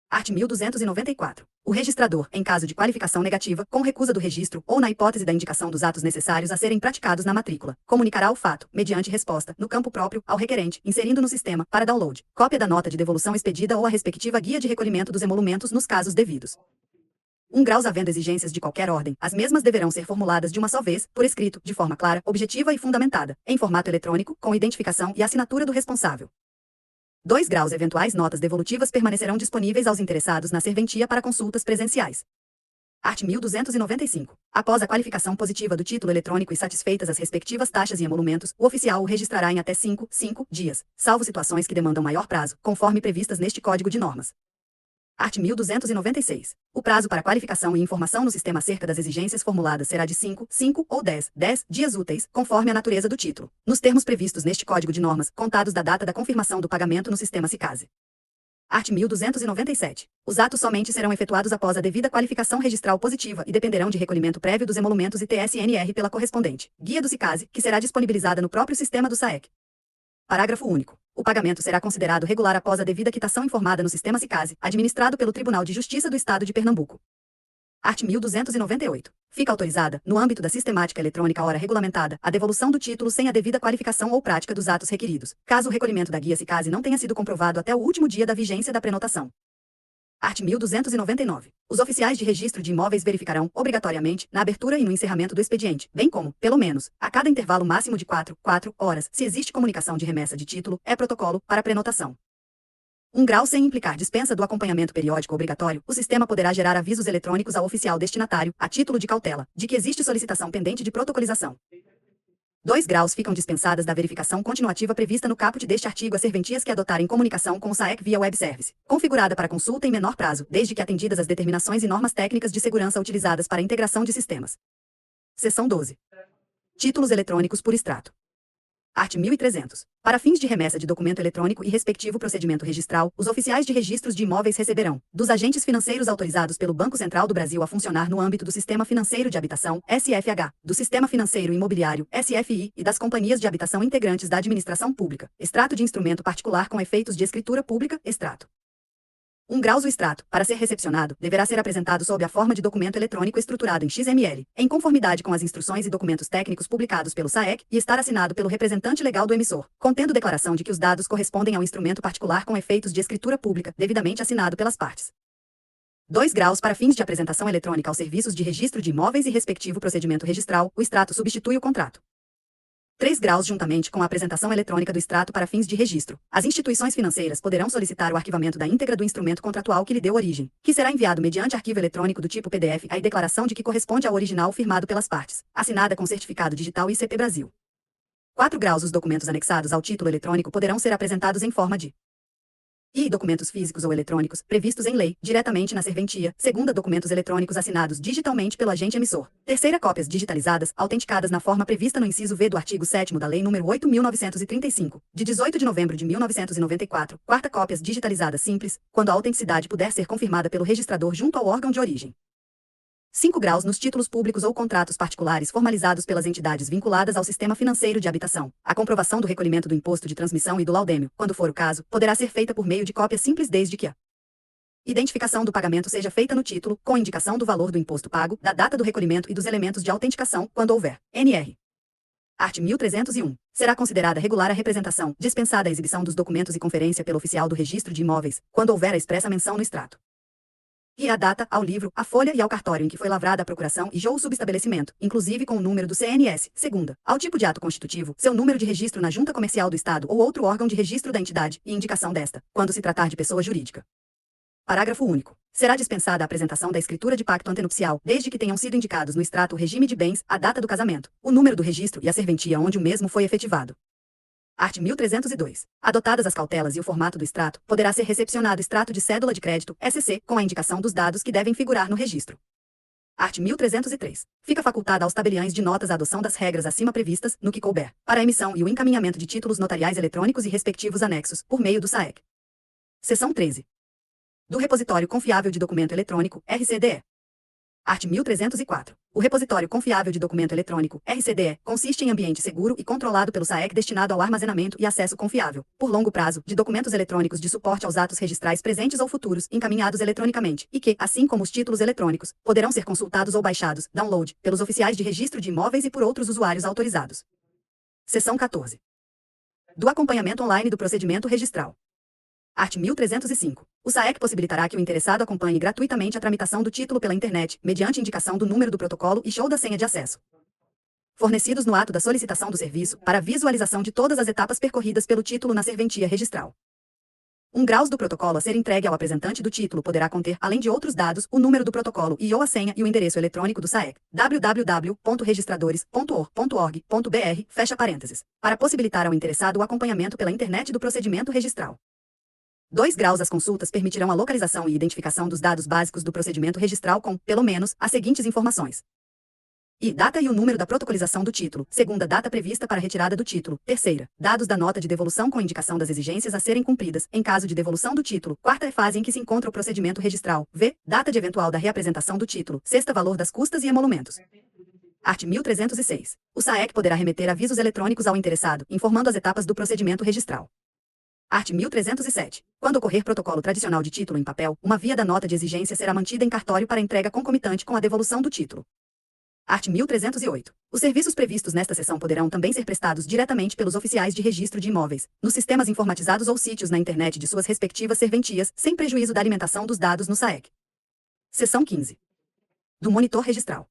Art. 1294. O registrador, em caso de qualificação negativa, com recusa do registro ou na hipótese da indicação dos atos necessários a serem praticados na matrícula, comunicará o fato, mediante resposta, no campo próprio, ao requerente, inserindo no sistema, para download, cópia da nota de devolução expedida ou a respectiva guia de recolhimento dos emolumentos nos casos devidos. 1 graus havendo exigências de qualquer ordem, as mesmas deverão ser formuladas de uma só vez, por escrito, de forma clara, objetiva e fundamentada, em formato eletrônico, com identificação e assinatura do responsável. 2 graus eventuais notas devolutivas permanecerão disponíveis aos interessados na serventia para consultas presenciais. Art. 1295. Após a qualificação positiva do título eletrônico e satisfeitas as respectivas taxas e emolumentos, o oficial o registrará em até 5 dias, salvo situações que demandam maior prazo, conforme previstas neste Código de Normas. Art. 1296. O prazo para qualificação e informação no sistema acerca das exigências formuladas será de 5 ou 10 dias úteis, conforme a natureza do título, nos termos previstos neste Código de Normas, contados da data da confirmação do pagamento no sistema SICASE. Art. 1297. Os atos somente serão efetuados após a devida qualificação registral positiva e dependerão de recolhimento prévio dos emolumentos e TSNR pela correspondente guia do SICASE, que será disponibilizada no próprio sistema do SAEC. Parágrafo único. O pagamento será considerado regular após a devida quitação informada no sistema SICASE, administrado pelo Tribunal de Justiça do Estado de Pernambuco. Art. 1298. Fica autorizada, no âmbito da sistemática eletrônica hora regulamentada, a devolução do título sem a devida qualificação ou prática dos atos requeridos, caso o recolhimento da guia SICASE não tenha sido comprovado até o último dia da vigência da prenotação. Art. 1299. Os oficiais de registro de imóveis verificarão, obrigatoriamente, na abertura e no encerramento do expediente, bem como, pelo menos, a cada intervalo máximo de 4 horas, se existe comunicação de remessa de título, protocolo, para prenotação. 1 grau sem implicar dispensa do acompanhamento periódico obrigatório, o sistema poderá gerar avisos eletrônicos ao oficial destinatário, a título de cautela, de que existe solicitação pendente de protocolização. 2 graus ficam dispensadas da verificação continuativa prevista no caput deste artigo as serventias que adotarem comunicação com o SAEC via web service, configurada para consulta em menor prazo, desde que atendidas as determinações e normas técnicas de segurança utilizadas para a integração de sistemas. Seção 12. Títulos eletrônicos por extrato. Art. 1300. Para fins de remessa de documento eletrônico e respectivo procedimento registral, os oficiais de registros de imóveis receberão, dos agentes financeiros autorizados pelo Banco Central do Brasil a funcionar no âmbito do Sistema Financeiro de Habitação, SFH, do Sistema Financeiro Imobiliário, SFI, e das companhias de habitação integrantes da administração pública, extrato de instrumento particular com efeitos de escritura pública, extrato. 1 graus o extrato, para ser recepcionado, deverá ser apresentado sob a forma de documento eletrônico estruturado em XML, em conformidade com as instruções e documentos técnicos publicados pelo SAEC, e estar assinado pelo representante legal do emissor, contendo declaração de que os dados correspondem ao instrumento particular com efeitos de escritura pública, devidamente assinado pelas partes. 2 graus para fins de apresentação eletrônica aos serviços de registro de imóveis e respectivo procedimento registral, o extrato substitui o contrato. 3 graus. Juntamente com a apresentação eletrônica do extrato para fins de registro, as instituições financeiras poderão solicitar o arquivamento da íntegra do instrumento contratual que lhe deu origem, que será enviado mediante arquivo eletrônico do tipo PDF à declaração de que corresponde ao original firmado pelas partes, assinada com certificado digital ICP Brasil. 4 graus. Os documentos anexados ao título eletrônico poderão ser apresentados em forma de e documentos físicos ou eletrônicos, previstos em lei, diretamente na serventia. Segunda, documentos eletrônicos assinados digitalmente pelo agente emissor. Terceira, cópias digitalizadas, autenticadas na forma prevista no inciso V do artigo 7º da Lei nº 8.935, de 18 de novembro de 1994. Quarta, cópias digitalizadas simples, quando a autenticidade puder ser confirmada pelo registrador junto ao órgão de origem. 5 graus. Nos títulos públicos ou contratos particulares formalizados pelas entidades vinculadas ao sistema financeiro de habitação, a comprovação do recolhimento do imposto de transmissão e do laudêmio, quando for o caso, poderá ser feita por meio de cópia simples desde que a identificação do pagamento seja feita no título, com indicação do valor do imposto pago, da data do recolhimento e dos elementos de autenticação, quando houver. NR. Art. 1301. Será considerada regular a representação, dispensada a exibição dos documentos e conferência pelo oficial do registro de imóveis, quando houver a expressa menção no extrato. E a data, ao livro, à folha e ao cartório em que foi lavrada a procuração e ou subestabelecimento, inclusive com o número do CNS. Segunda, ao tipo de ato constitutivo, seu número de registro na Junta Comercial do Estado ou outro órgão de registro da entidade, e indicação desta, quando se tratar de pessoa jurídica. Parágrafo único. Será dispensada a apresentação da escritura de pacto antenupcial, desde que tenham sido indicados no extrato o regime de bens, a data do casamento, o número do registro e a serventia onde o mesmo foi efetivado. Art. 1302. Adotadas as cautelas e o formato do extrato, poderá ser recepcionado extrato de cédula de crédito, SC, com a indicação dos dados que devem figurar no registro. Art. 1303. Fica facultada aos tabeliães de notas a adoção das regras acima previstas, no que couber, para a emissão e o encaminhamento de títulos notariais eletrônicos e respectivos anexos, por meio do SAEC. Seção 13. Do Repositório Confiável de Documento Eletrônico, RCDE. Art. 1304. O Repositório Confiável de Documento Eletrônico, RCDE, consiste em ambiente seguro e controlado pelo SAEC destinado ao armazenamento e acesso confiável, por longo prazo, de documentos eletrônicos de suporte aos atos registrais presentes ou futuros, encaminhados eletronicamente, e que, assim como os títulos eletrônicos, poderão ser consultados ou baixados, download, pelos oficiais de registro de imóveis e por outros usuários autorizados. Seção 14. Do acompanhamento online do procedimento registral. Art. 1305. O SAEC possibilitará que o interessado acompanhe gratuitamente a tramitação do título pela internet, mediante indicação do número do protocolo e da senha de acesso, fornecidos no ato da solicitação do serviço, para visualização de todas as etapas percorridas pelo título na serventia registral. 1 graus. Do protocolo a ser entregue ao apresentante do título poderá conter, além de outros dados, o número do protocolo e ou a senha e o endereço eletrônico do SAEC, www.registradores.org.br, fecha parênteses, para possibilitar ao interessado o acompanhamento pela internet do procedimento registral. 2 graus. As consultas permitirão a localização e identificação dos dados básicos do procedimento registral com, pelo menos, as seguintes informações: e data e o número da protocolização do título. Segunda, data prevista para a retirada do título. Terceira, dados da nota de devolução com indicação das exigências a serem cumpridas, em caso de devolução do título. Quarta, é fase em que se encontra o procedimento registral. V, data de eventual da reapresentação do título. Sexta, valor das custas e emolumentos. Art. 1306. O SAEC poderá remeter avisos eletrônicos ao interessado, informando as etapas do procedimento registral. Art. 1307. Quando ocorrer protocolo tradicional de título em papel, uma via da nota de exigência será mantida em cartório para entrega concomitante com a devolução do título. Art. 1308. Os serviços previstos nesta seção poderão também ser prestados diretamente pelos oficiais de registro de imóveis, nos sistemas informatizados ou sítios na internet de suas respectivas serventias, sem prejuízo da alimentação dos dados no SAEC. Seção 15. Do monitor registral.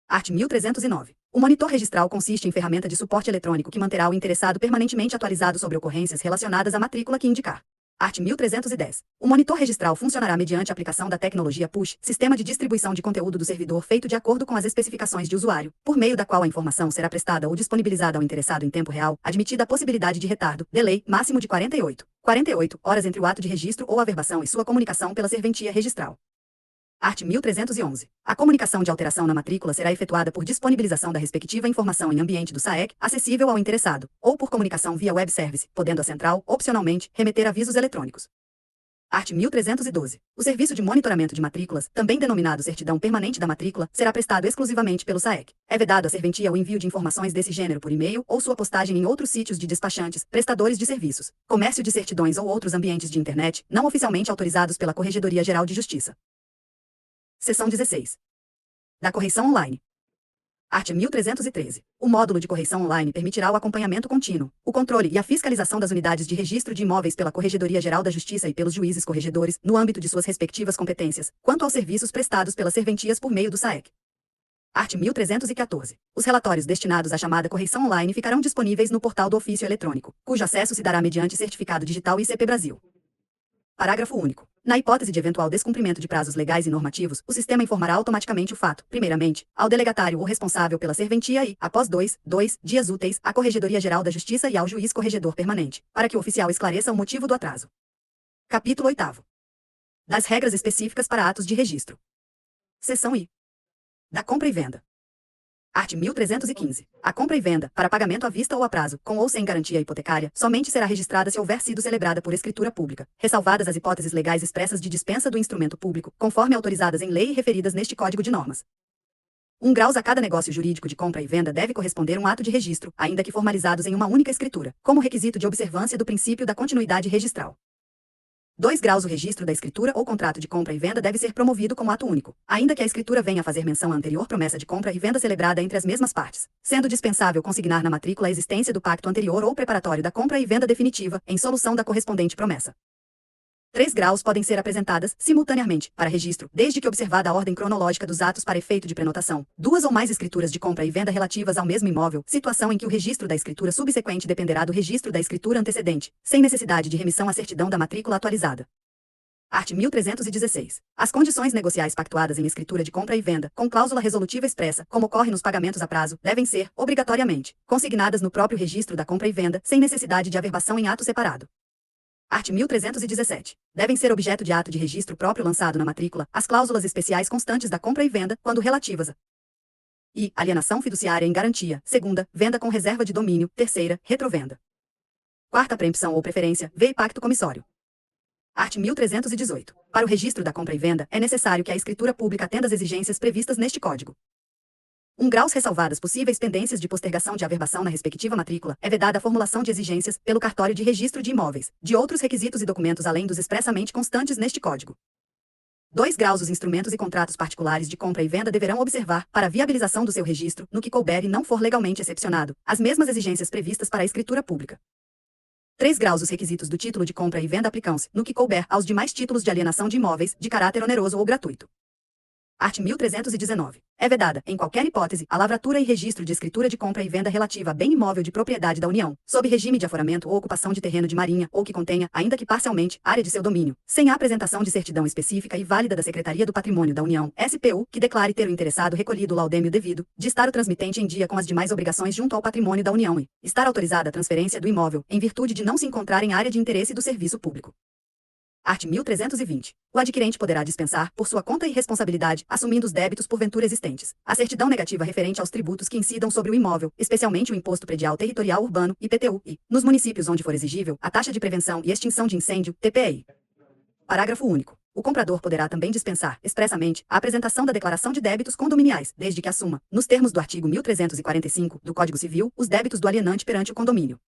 Art. 1309. O monitor registral consiste em ferramenta de suporte eletrônico que manterá o interessado permanentemente atualizado sobre ocorrências relacionadas à matrícula que indicar. Art. 1310. O monitor registral funcionará mediante a aplicação da tecnologia PUSH, sistema de distribuição de conteúdo do servidor feito de acordo com as especificações de usuário, por meio da qual a informação será prestada ou disponibilizada ao interessado em tempo real, admitida a possibilidade de retardo, delay, máximo de 48 horas entre o ato de registro ou averbação e sua comunicação pela serventia registral. Art. 1311. A comunicação de alteração na matrícula será efetuada por disponibilização da respectiva informação em ambiente do SAEC, acessível ao interessado, ou por comunicação via web service, podendo a central, opcionalmente, remeter avisos eletrônicos. Art. 1312. O serviço de monitoramento de matrículas, também denominado certidão permanente da matrícula, será prestado exclusivamente pelo SAEC. É vedado à serventia o envio de informações desse gênero por e-mail ou sua postagem em outros sítios de despachantes, prestadores de serviços, comércio de certidões ou outros ambientes de internet, não oficialmente autorizados pela Corregedoria Geral de Justiça. Seção 16. Da correição online. Art. 1313. O módulo de correição online permitirá o acompanhamento contínuo, o controle e a fiscalização das unidades de registro de imóveis pela Corregedoria Geral da Justiça e pelos juízes corregedores, no âmbito de suas respectivas competências, quanto aos serviços prestados pelas serventias por meio do SAEC. Art. 1314. Os relatórios destinados à chamada correição online ficarão disponíveis no portal do ofício eletrônico, cujo acesso se dará mediante certificado digital ICP Brasil. Parágrafo único. Na hipótese de eventual descumprimento de prazos legais e normativos, o sistema informará automaticamente o fato, primeiramente, ao delegatário ou responsável pela serventia e, após 2 dias úteis, à Corregedoria Geral da Justiça e ao juiz corregedor permanente, para que o oficial esclareça o motivo do atraso. Capítulo 8º. Das regras específicas para atos de registro. Seção I. Da compra e venda. Art. 1315. A compra e venda, para pagamento à vista ou a prazo, com ou sem garantia hipotecária, somente será registrada se houver sido celebrada por escritura pública, ressalvadas as hipóteses legais expressas de dispensa do instrumento público, conforme autorizadas em lei e referidas neste Código de Normas. 1 graus a cada negócio jurídico de compra e venda deve corresponder um ato de registro, ainda que formalizados em uma única escritura, como requisito de observância do princípio da continuidade registral. 2 graus. O registro da escritura ou contrato de compra e venda deve ser promovido como ato único, ainda que a escritura venha a fazer menção à anterior promessa de compra e venda celebrada entre as mesmas partes, sendo dispensável consignar na matrícula a existência do pacto anterior ou preparatório da compra e venda definitiva, em solução da correspondente promessa. 3 graus podem ser apresentadas, simultaneamente, para registro, desde que observada a ordem cronológica dos atos para efeito de prenotação, 2 ou mais escrituras de compra e venda relativas ao mesmo imóvel, situação em que o registro da escritura subsequente dependerá do registro da escritura antecedente, sem necessidade de remissão à certidão da matrícula atualizada. Art. 1316. As condições negociais pactuadas em escritura de compra e venda, com cláusula resolutiva expressa, como ocorre nos pagamentos a prazo, devem ser, obrigatoriamente, consignadas no próprio registro da compra e venda, sem necessidade de averbação em ato separado. Art. 1317. Devem ser objeto de ato de registro próprio lançado na matrícula, as cláusulas especiais constantes da compra e venda, quando relativas a I. Alienação fiduciária em garantia. 2ª, venda com reserva de domínio. 3ª, retrovenda. 4ª, preempção ou preferência. V. Pacto comissório. Art. 1318. Para o registro da compra e venda, é necessário que a escritura pública atenda às exigências previstas neste Código. 1 graus. Ressalvadas possíveis pendências de postergação de averbação na respectiva matrícula, é vedada a formulação de exigências, pelo cartório de registro de imóveis, de outros requisitos e documentos além dos expressamente constantes neste Código. 2 graus. Os instrumentos e contratos particulares de compra e venda deverão observar, para a viabilização do seu registro, no que couber e não for legalmente excepcionado, as mesmas exigências previstas para a escritura pública. 3 graus. Os requisitos do título de compra e venda aplicam-se, no que couber, aos demais títulos de alienação de imóveis, de caráter oneroso ou gratuito. Art. 1319. É vedada, em qualquer hipótese, a lavratura e registro de escritura de compra e venda relativa a bem imóvel de propriedade da União, sob regime de aforamento ou ocupação de terreno de marinha, ou que contenha, ainda que parcialmente, área de seu domínio, sem a apresentação de certidão específica e válida da Secretaria do Patrimônio da União, SPU, que declare ter o interessado recolhido o laudêmio devido, de estar o transmitente em dia com as demais obrigações junto ao patrimônio da União e estar autorizada a transferência do imóvel, em virtude de não se encontrar em área de interesse do serviço público. Art. 1320. O adquirente poderá dispensar, por sua conta e responsabilidade, assumindo os débitos porventura existentes, a certidão negativa referente aos tributos que incidam sobre o imóvel, especialmente o Imposto Predial Territorial Urbano, IPTU, e, nos municípios onde for exigível, a taxa de prevenção e extinção de incêndio, TPI. Parágrafo único. O comprador poderá também dispensar, expressamente, a apresentação da declaração de débitos condominiais, desde que assuma, nos termos do artigo 1345 do Código Civil, os débitos do alienante perante o condomínio.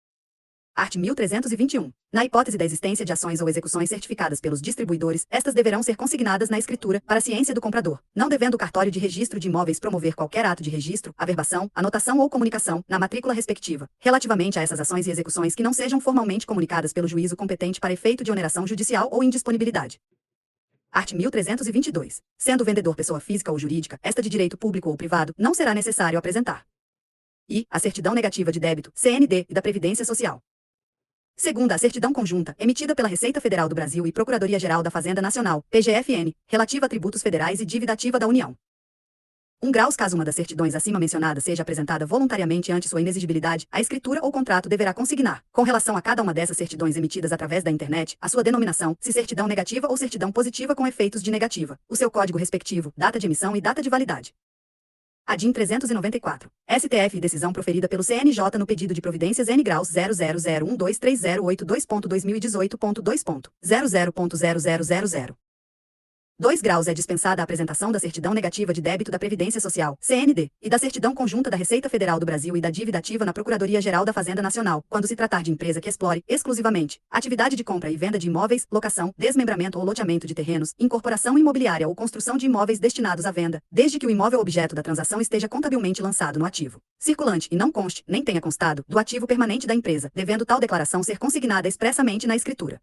Art. 1321. Na hipótese da existência de ações ou execuções certificadas pelos distribuidores, estas deverão ser consignadas na escritura, para a ciência do comprador, não devendo o cartório de registro de imóveis promover qualquer ato de registro, averbação, anotação ou comunicação, na matrícula respectiva, relativamente a essas ações e execuções que não sejam formalmente comunicadas pelo juízo competente para efeito de oneração judicial ou indisponibilidade. Art. 1322. Sendo o vendedor pessoa física ou jurídica, esta de direito público ou privado, não será necessário apresentar I. A certidão negativa de débito, CND, e da Previdência Social. 2ª, a certidão conjunta, emitida pela Receita Federal do Brasil e Procuradoria-Geral da Fazenda Nacional, PGFN, relativa a tributos federais e dívida ativa da União. 1 graus. Caso uma das certidões acima mencionadas seja apresentada voluntariamente ante sua inexigibilidade, a escritura ou contrato deverá consignar, com relação a cada uma dessas certidões emitidas através da internet, a sua denominação, se certidão negativa ou certidão positiva com efeitos de negativa, o seu código respectivo, data de emissão e data de validade. ADIM 394. STF. Decisão proferida pelo CNJ no pedido de providências N graus 000123082.2018.2.00.0000. 2 graus. É dispensada a apresentação da certidão negativa de débito da Previdência Social, CND, e da certidão conjunta da Receita Federal do Brasil e da dívida ativa na Procuradoria-Geral da Fazenda Nacional, quando se tratar de empresa que explore, exclusivamente, atividade de compra e venda de imóveis, locação, desmembramento ou loteamento de terrenos, incorporação imobiliária ou construção de imóveis destinados à venda, desde que o imóvel objeto da transação esteja contabilmente lançado no ativo circulante e não conste, nem tenha constado, do ativo permanente da empresa, devendo tal declaração ser consignada expressamente na escritura.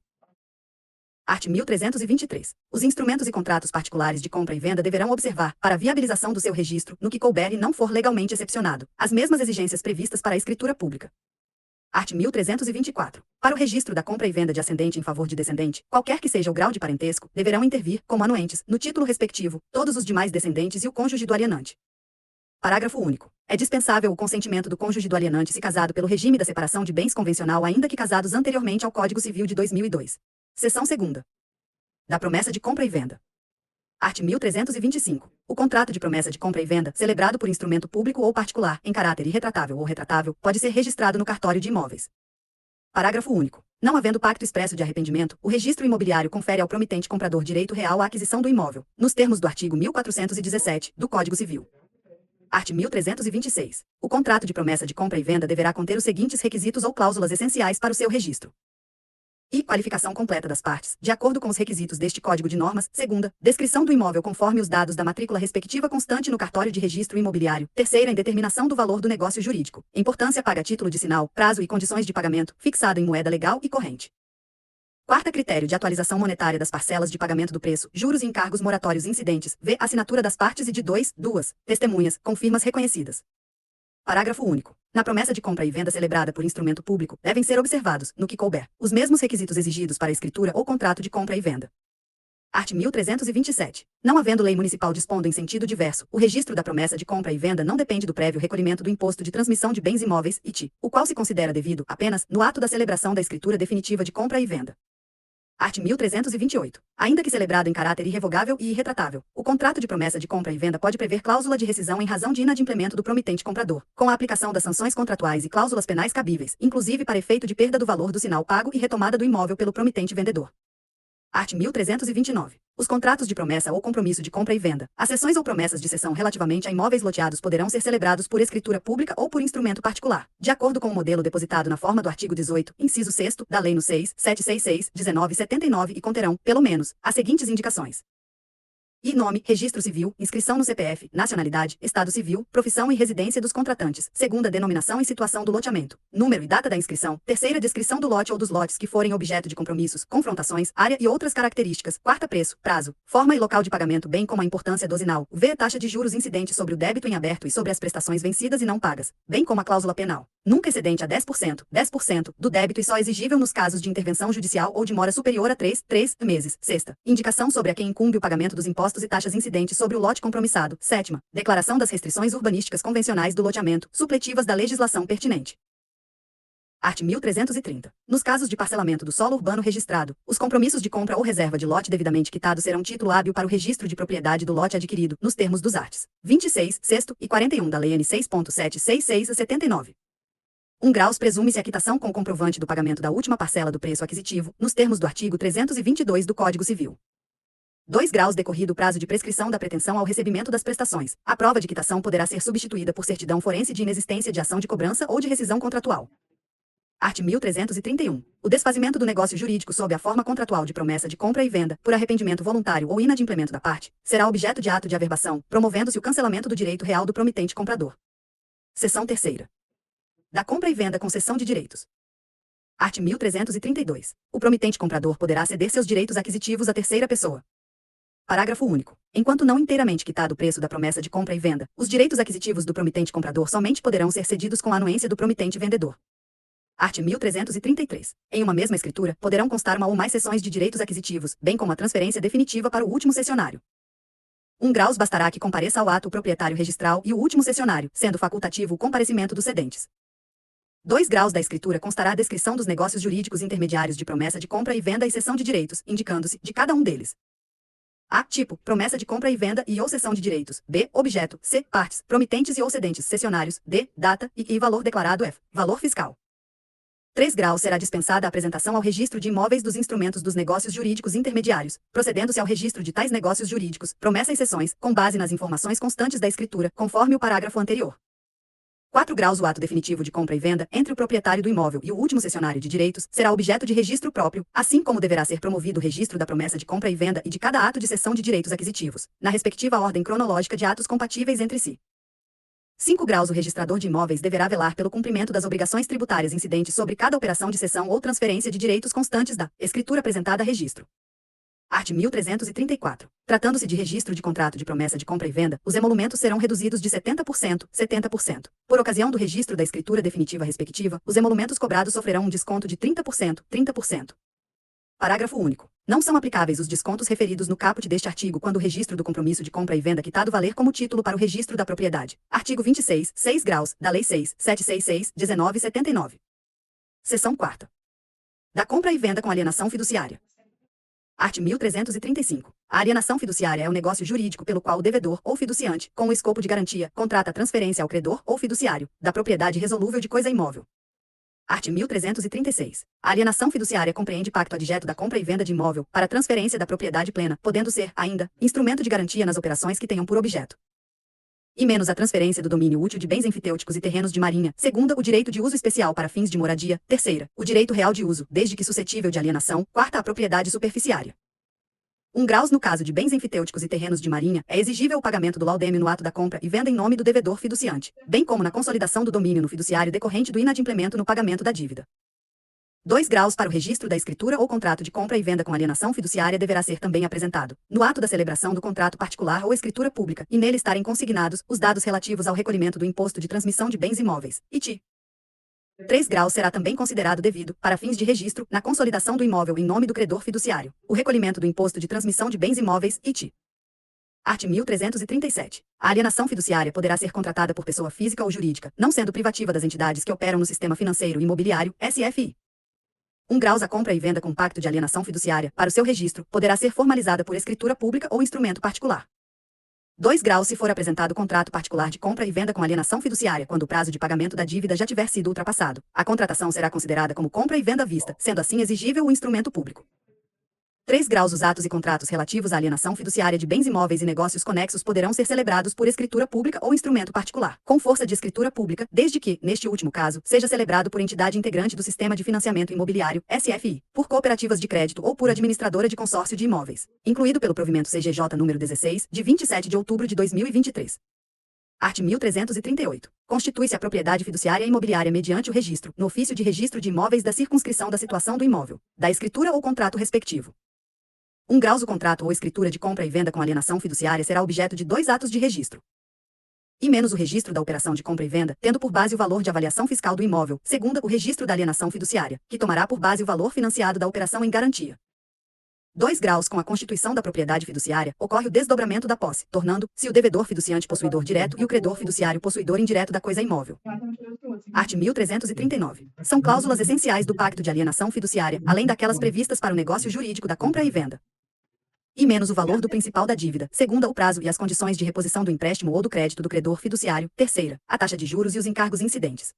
Art. 1323. Os instrumentos e contratos particulares de compra e venda deverão observar, para a viabilização do seu registro, no que couber e não for legalmente excepcionado, as mesmas exigências previstas para a escritura pública. Art. 1324. Para o registro da compra e venda de ascendente em favor de descendente, qualquer que seja o grau de parentesco, deverão intervir, como anuentes, no título respectivo, todos os demais descendentes e o cônjuge do alienante. Parágrafo único. É dispensável o consentimento do cônjuge do alienante se casado pelo regime da separação de bens convencional ainda que casados anteriormente ao Código Civil de 2002. Seção 2ª. Da promessa de compra e venda. Art. 1325. O contrato de promessa de compra e venda, celebrado por instrumento público ou particular, em caráter irretratável ou retratável, pode ser registrado no cartório de imóveis. Parágrafo único. Não havendo pacto expresso de arrependimento, o registro imobiliário confere ao promitente comprador direito real à aquisição do imóvel, nos termos do artigo 1417 do Código Civil. Art. 1326. O contrato de promessa de compra e venda deverá conter os seguintes requisitos ou cláusulas essenciais para o seu registro. E qualificação completa das partes, de acordo com os requisitos deste Código de Normas. Segunda, descrição do imóvel conforme os dados da matrícula respectiva constante no cartório de registro imobiliário. Terceira, indeterminação do valor do negócio jurídico. Importância paga a título de sinal, prazo e condições de pagamento, fixado em moeda legal e corrente. Quarta, critério de atualização monetária das parcelas de pagamento do preço, juros e encargos moratórios incidentes. V, assinatura das partes e de duas testemunhas, com firmas reconhecidas. Parágrafo único. Na promessa de compra e venda celebrada por instrumento público, devem ser observados, no que couber, os mesmos requisitos exigidos para a escritura ou contrato de compra e venda. Art. 1327. Não havendo lei municipal dispondo em sentido diverso, o registro da promessa de compra e venda não depende do prévio recolhimento do imposto de transmissão de bens imóveis, ITI, o qual se considera devido, apenas, no ato da celebração da escritura definitiva de compra e venda. Art. 1328. Ainda que celebrado em caráter irrevogável e irretratável, o contrato de promessa de compra e venda pode prever cláusula de rescisão em razão de inadimplemento do promitente comprador, com a aplicação das sanções contratuais e cláusulas penais cabíveis, inclusive para efeito de perda do valor do sinal pago e retomada do imóvel pelo promitente vendedor. Art. 1329. Os contratos de promessa ou compromisso de compra e venda, as cessões ou promessas de cessão relativamente a imóveis loteados poderão ser celebrados por escritura pública ou por instrumento particular, de acordo com o modelo depositado na forma do artigo 18, inciso 6º, da Lei no 6.766/1979 e conterão, pelo menos, as seguintes indicações. E nome, registro civil, inscrição no CPF, nacionalidade, estado civil, profissão e residência dos contratantes, segunda denominação e situação do loteamento, número e data da inscrição, terceira descrição do lote ou dos lotes que forem objeto de compromissos, confrontações, área e outras características, quarta preço, prazo, forma e local de pagamento bem como a importância dozinal, v taxa de juros incidente sobre o débito em aberto e sobre as prestações vencidas e não pagas, bem como a cláusula penal, nunca excedente a 10% do débito e só exigível nos casos de intervenção judicial ou de mora superior a 3 meses, sexta, indicação sobre a quem incumbe o pagamento dos impostos e taxas incidentes sobre o lote compromissado. Sétima, declaração das restrições urbanísticas convencionais do loteamento, supletivas da legislação pertinente. Art. 1330. Nos casos de parcelamento do solo urbano registrado, os compromissos de compra ou reserva de lote devidamente quitado serão título hábil para o registro de propriedade do lote adquirido, nos termos dos arts. 26, 6º e 41 da Lei N. 6.766/79. 1 graus presume-se a quitação com comprovante do pagamento da última parcela do preço aquisitivo, nos termos do artigo 322 do Código Civil. 2 graus decorrido o prazo de prescrição da pretensão ao recebimento das prestações. A prova de quitação poderá ser substituída por certidão forense de inexistência de ação de cobrança ou de rescisão contratual. Art. 1331. O desfazimento do negócio jurídico sob a forma contratual de promessa de compra e venda, por arrependimento voluntário ou inadimplemento da parte, será objeto de ato de averbação, promovendo-se o cancelamento do direito real do promitente comprador. Seção 3ª. Da compra e venda com cessão de direitos. Art. 1332. O promitente comprador poderá ceder seus direitos aquisitivos a terceira pessoa. Parágrafo único. Enquanto não inteiramente quitado o preço da promessa de compra e venda, os direitos aquisitivos do promitente comprador somente poderão ser cedidos com a anuência do promitente vendedor. Art. 1333. Em uma mesma escritura, poderão constar uma ou mais cessões de direitos aquisitivos, bem como a transferência definitiva para o último cessionário. 1 graus bastará que compareça ao ato o proprietário registral e o último cessionário, sendo facultativo o comparecimento dos cedentes. 2 graus da escritura constará a descrição dos negócios jurídicos intermediários de promessa de compra e venda e cessão de direitos, indicando-se, de cada um deles: A. Tipo, promessa de compra e venda e ou cessão de direitos. B. Objeto. C. Partes, promitentes e ou cedentes cessionários. D. Data e valor declarado. F. Valor fiscal. 3 graus será dispensada a apresentação ao registro de imóveis dos instrumentos dos negócios jurídicos intermediários, procedendo-se ao registro de tais negócios jurídicos, promessa e cessões, com base nas informações constantes da escritura, conforme o parágrafo anterior. 4 graus o ato definitivo de compra e venda entre o proprietário do imóvel e o último cessionário de direitos será objeto de registro próprio, assim como deverá ser promovido o registro da promessa de compra e venda e de cada ato de cessão de direitos aquisitivos, na respectiva ordem cronológica de atos compatíveis entre si. 5 graus o registrador de imóveis deverá velar pelo cumprimento das obrigações tributárias incidentes sobre cada operação de cessão ou transferência de direitos constantes da escritura apresentada a registro. Art. 1334. Tratando-se de registro de contrato de promessa de compra e venda, os emolumentos serão reduzidos de 70%, 70%. Por ocasião do registro da escritura definitiva respectiva, os emolumentos cobrados sofrerão um desconto de 30%, 30%. Parágrafo único. Não são aplicáveis os descontos referidos no caput deste artigo quando o registro do compromisso de compra e venda quitado valer como título para o registro da propriedade. Artigo 26, 6 graus, da Lei 6.766, 1979. Seção 4ª. Da compra e venda com alienação fiduciária. Art. 1335. A alienação fiduciária é o negócio jurídico pelo qual o devedor ou fiduciante, com o escopo de garantia, contrata a transferência ao credor ou fiduciário, da propriedade resolúvel de coisa imóvel. Art. 1336. A alienação fiduciária compreende pacto adjeto da compra e venda de imóvel, para transferência da propriedade plena, podendo ser, ainda, instrumento de garantia nas operações que tenham por objeto e menos a transferência do domínio útil de bens enfitêuticos e terrenos de marinha, segunda, o direito de uso especial para fins de moradia, terceira, o direito real de uso, desde que suscetível de alienação, quarta, a propriedade superficiária. 1 graus no caso de bens enfitêuticos e terrenos de marinha, é exigível o pagamento do laudêmio no ato da compra e venda em nome do devedor fiduciante, bem como na consolidação do domínio no fiduciário decorrente do inadimplemento no pagamento da dívida. 2 graus para o registro da escritura ou contrato de compra e venda com alienação fiduciária deverá ser também apresentado, no ato da celebração do contrato particular ou escritura pública, e nele estarem consignados os dados relativos ao recolhimento do imposto de transmissão de bens imóveis, ITI. 3 graus será também considerado devido, para fins de registro, na consolidação do imóvel em nome do credor fiduciário, o recolhimento do imposto de transmissão de bens imóveis, ITI. Art. 1337. A alienação fiduciária poderá ser contratada por pessoa física ou jurídica, não sendo privativa das entidades que operam no sistema financeiro e imobiliário, SFI. 1 graus a compra e venda com pacto de alienação fiduciária, para o seu registro, poderá ser formalizada por escritura pública ou instrumento particular. 2 graus se for apresentado contrato particular de compra e venda com alienação fiduciária quando o prazo de pagamento da dívida já tiver sido ultrapassado. A contratação será considerada como compra e venda à vista, sendo assim exigível o instrumento público. 3 graus os atos e contratos relativos à alienação fiduciária de bens imóveis e negócios conexos poderão ser celebrados por escritura pública ou instrumento particular, com força de escritura pública, desde que, neste último caso, seja celebrado por entidade integrante do Sistema de Financiamento Imobiliário, SFI, por cooperativas de crédito ou por administradora de consórcio de imóveis, incluído pelo provimento CGJ número 16, de 27 de outubro de 2023. Art. 1338. Constitui-se a propriedade fiduciária imobiliária mediante o registro, no ofício de registro de imóveis da circunscrição da situação do imóvel, da escritura ou contrato respectivo. 1 graus o contrato ou escritura de compra e venda com alienação fiduciária será objeto de 2 atos de registro. E menos o registro da operação de compra e venda, tendo por base o valor de avaliação fiscal do imóvel, segunda, o registro da alienação fiduciária, que tomará por base o valor financiado da operação em garantia. 2 graus com a constituição da propriedade fiduciária, ocorre o desdobramento da posse, tornando-se o devedor fiduciante possuidor direto e o credor fiduciário possuidor indireto da coisa imóvel. Art. 1339. São cláusulas essenciais do pacto de alienação fiduciária, além daquelas previstas para o negócio jurídico da compra e venda. E menos o valor do principal da dívida, segunda, o prazo e as condições de reposição do empréstimo ou do crédito do credor fiduciário, terceira, a taxa de juros e os encargos incidentes.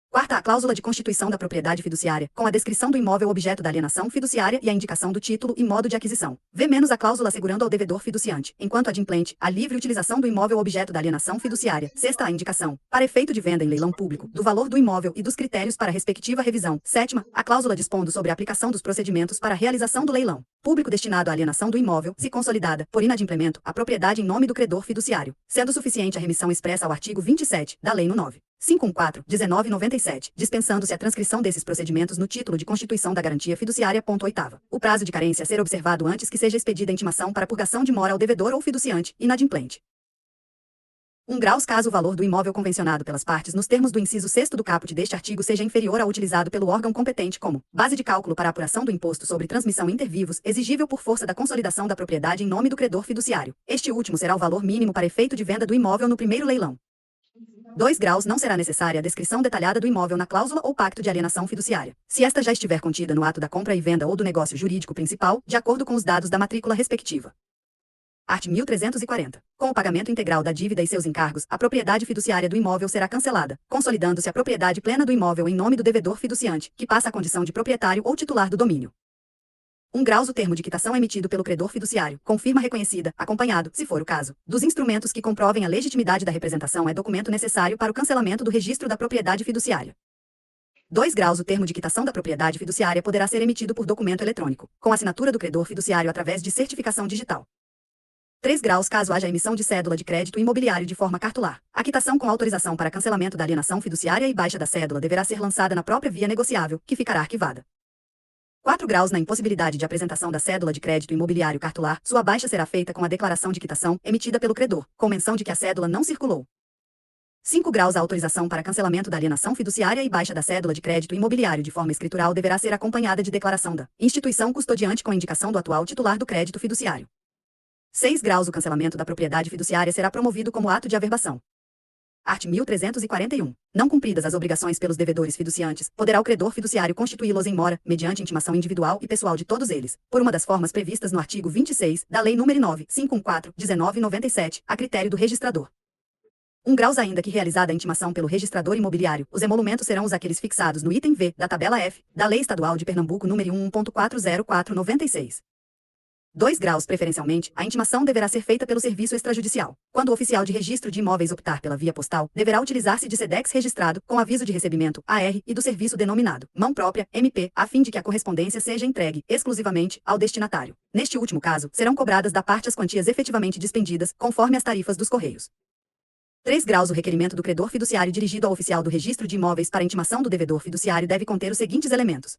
Quarta, a cláusula de constituição da propriedade fiduciária, com a descrição do imóvel objeto da alienação fiduciária e a indicação do título e modo de aquisição. V menos a cláusula assegurando ao devedor fiduciante, enquanto adimplente, a livre utilização do imóvel objeto da alienação fiduciária. Sexta, a indicação, para efeito de venda em leilão público, do valor do imóvel e dos critérios para a respectiva revisão. Sétima, a cláusula dispondo sobre a aplicação dos procedimentos para a realização do leilão público destinado à alienação do imóvel, se consolidada, por inadimplemento, a propriedade em nome do credor fiduciário, sendo suficiente a remissão expressa ao artigo 27 da Lei nº 514/1997, dispensando-se a transcrição desses procedimentos no título de constituição da garantia fiduciária. 8ª. O prazo de carência a ser observado antes que seja expedida a intimação para purgação de mora ao devedor ou fiduciante, inadimplente. 1 graus caso o valor do imóvel convencionado pelas partes nos termos do inciso 6º do caput deste artigo seja inferior ao utilizado pelo órgão competente como base de cálculo para a apuração do imposto sobre transmissão inter vivos, exigível por força da consolidação da propriedade em nome do credor fiduciário. Este último será o valor mínimo para efeito de venda do imóvel no primeiro leilão. 2 graus não será necessária a descrição detalhada do imóvel na cláusula ou pacto de alienação fiduciária, se esta já estiver contida no ato da compra e venda ou do negócio jurídico principal, de acordo com os dados da matrícula respectiva. Art. 1340. Com o pagamento integral da dívida e seus encargos, a propriedade fiduciária do imóvel será cancelada, consolidando-se a propriedade plena do imóvel em nome do devedor fiduciante, que passa à condição de proprietário ou titular do domínio. 1 graus o termo de quitação emitido pelo credor fiduciário, com firma reconhecida, acompanhado, se for o caso, dos instrumentos que comprovem a legitimidade da representação é documento necessário para o cancelamento do registro da propriedade fiduciária. 2 graus o termo de quitação da propriedade fiduciária poderá ser emitido por documento eletrônico, com assinatura do credor fiduciário através de certificação digital. 3 graus caso haja emissão de cédula de crédito imobiliário de forma cartular. A quitação com autorização para cancelamento da alienação fiduciária e baixa da cédula deverá ser lançada na própria via negociável, que ficará arquivada. 4 graus na impossibilidade de apresentação da cédula de crédito imobiliário cartular, sua baixa será feita com a declaração de quitação emitida pelo credor, com menção de que a cédula não circulou. 5 graus a autorização para cancelamento da alienação fiduciária e baixa da cédula de crédito imobiliário de forma escritural deverá ser acompanhada de declaração da instituição custodiante com indicação do atual titular do crédito fiduciário. 6 graus o cancelamento da propriedade fiduciária será promovido como ato de averbação. Art. 1341. Não cumpridas as obrigações pelos devedores fiduciantes, poderá o credor fiduciário constituí-los em mora, mediante intimação individual e pessoal de todos eles, por uma das formas previstas no artigo 26 da Lei nº 9.514/1997, a critério do registrador. 1 graus ainda que realizada a intimação pelo registrador imobiliário, os emolumentos serão os aqueles fixados no item V da tabela F da Lei Estadual de Pernambuco nº 1.404/96. 2 graus preferencialmente, a intimação deverá ser feita pelo serviço extrajudicial. Quando o oficial de registro de imóveis optar pela via postal, deverá utilizar-se de SEDEX registrado, com aviso de recebimento, AR, e do serviço denominado mão própria, MP, a fim de que a correspondência seja entregue, exclusivamente, ao destinatário. Neste último caso, serão cobradas da parte as quantias efetivamente dispendidas, conforme as tarifas dos Correios. 3 graus o requerimento do credor fiduciário dirigido ao oficial do registro de imóveis para intimação do devedor fiduciário deve conter os seguintes elementos: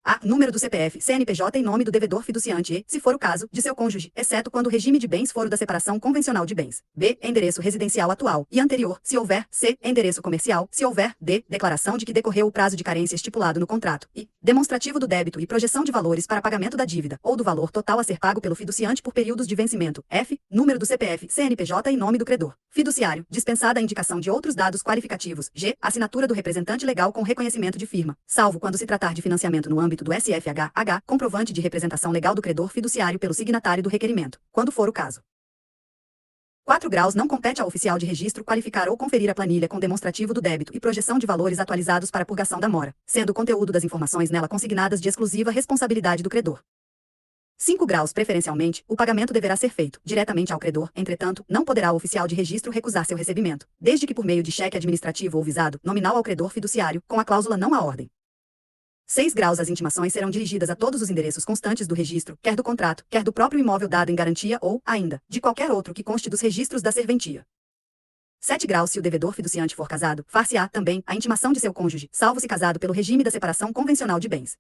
a. Número do CPF, CNPJ e nome do devedor fiduciante e, se for o caso, de seu cônjuge, exceto quando o regime de bens for o da separação convencional de bens. B. Endereço residencial atual e anterior, se houver. C. Endereço comercial, se houver. D. Declaração de que decorreu o prazo de carência estipulado no contrato. E. Demonstrativo do débito e projeção de valores para pagamento da dívida, ou do valor total a ser pago pelo fiduciante por períodos de vencimento. F. Número do CPF, CNPJ e nome do credor fiduciário, dispensada a indicação de outros dados qualificativos. G. Assinatura do representante legal com reconhecimento de firma, salvo quando se tratar de financiamento no âmbito do SFH, comprovante de representação legal do credor fiduciário pelo signatário do requerimento, quando for o caso. 4 graus não compete ao oficial de registro qualificar ou conferir a planilha com demonstrativo do débito e projeção de valores atualizados para purgação da mora, sendo o conteúdo das informações nela consignadas de exclusiva responsabilidade do credor. 5 graus preferencialmente, o pagamento deverá ser feito diretamente ao credor, entretanto, não poderá o oficial de registro recusar seu recebimento, desde que por meio de cheque administrativo ou visado, nominal ao credor fiduciário, com a cláusula não à ordem. 6 graus as intimações serão dirigidas a todos os endereços constantes do registro, quer do contrato, quer do próprio imóvel dado em garantia ou, ainda, de qualquer outro que conste dos registros da serventia. 7 graus se o devedor fiduciante for casado, far-se-á, também, a intimação de seu cônjuge, salvo se casado pelo regime da separação convencional de bens.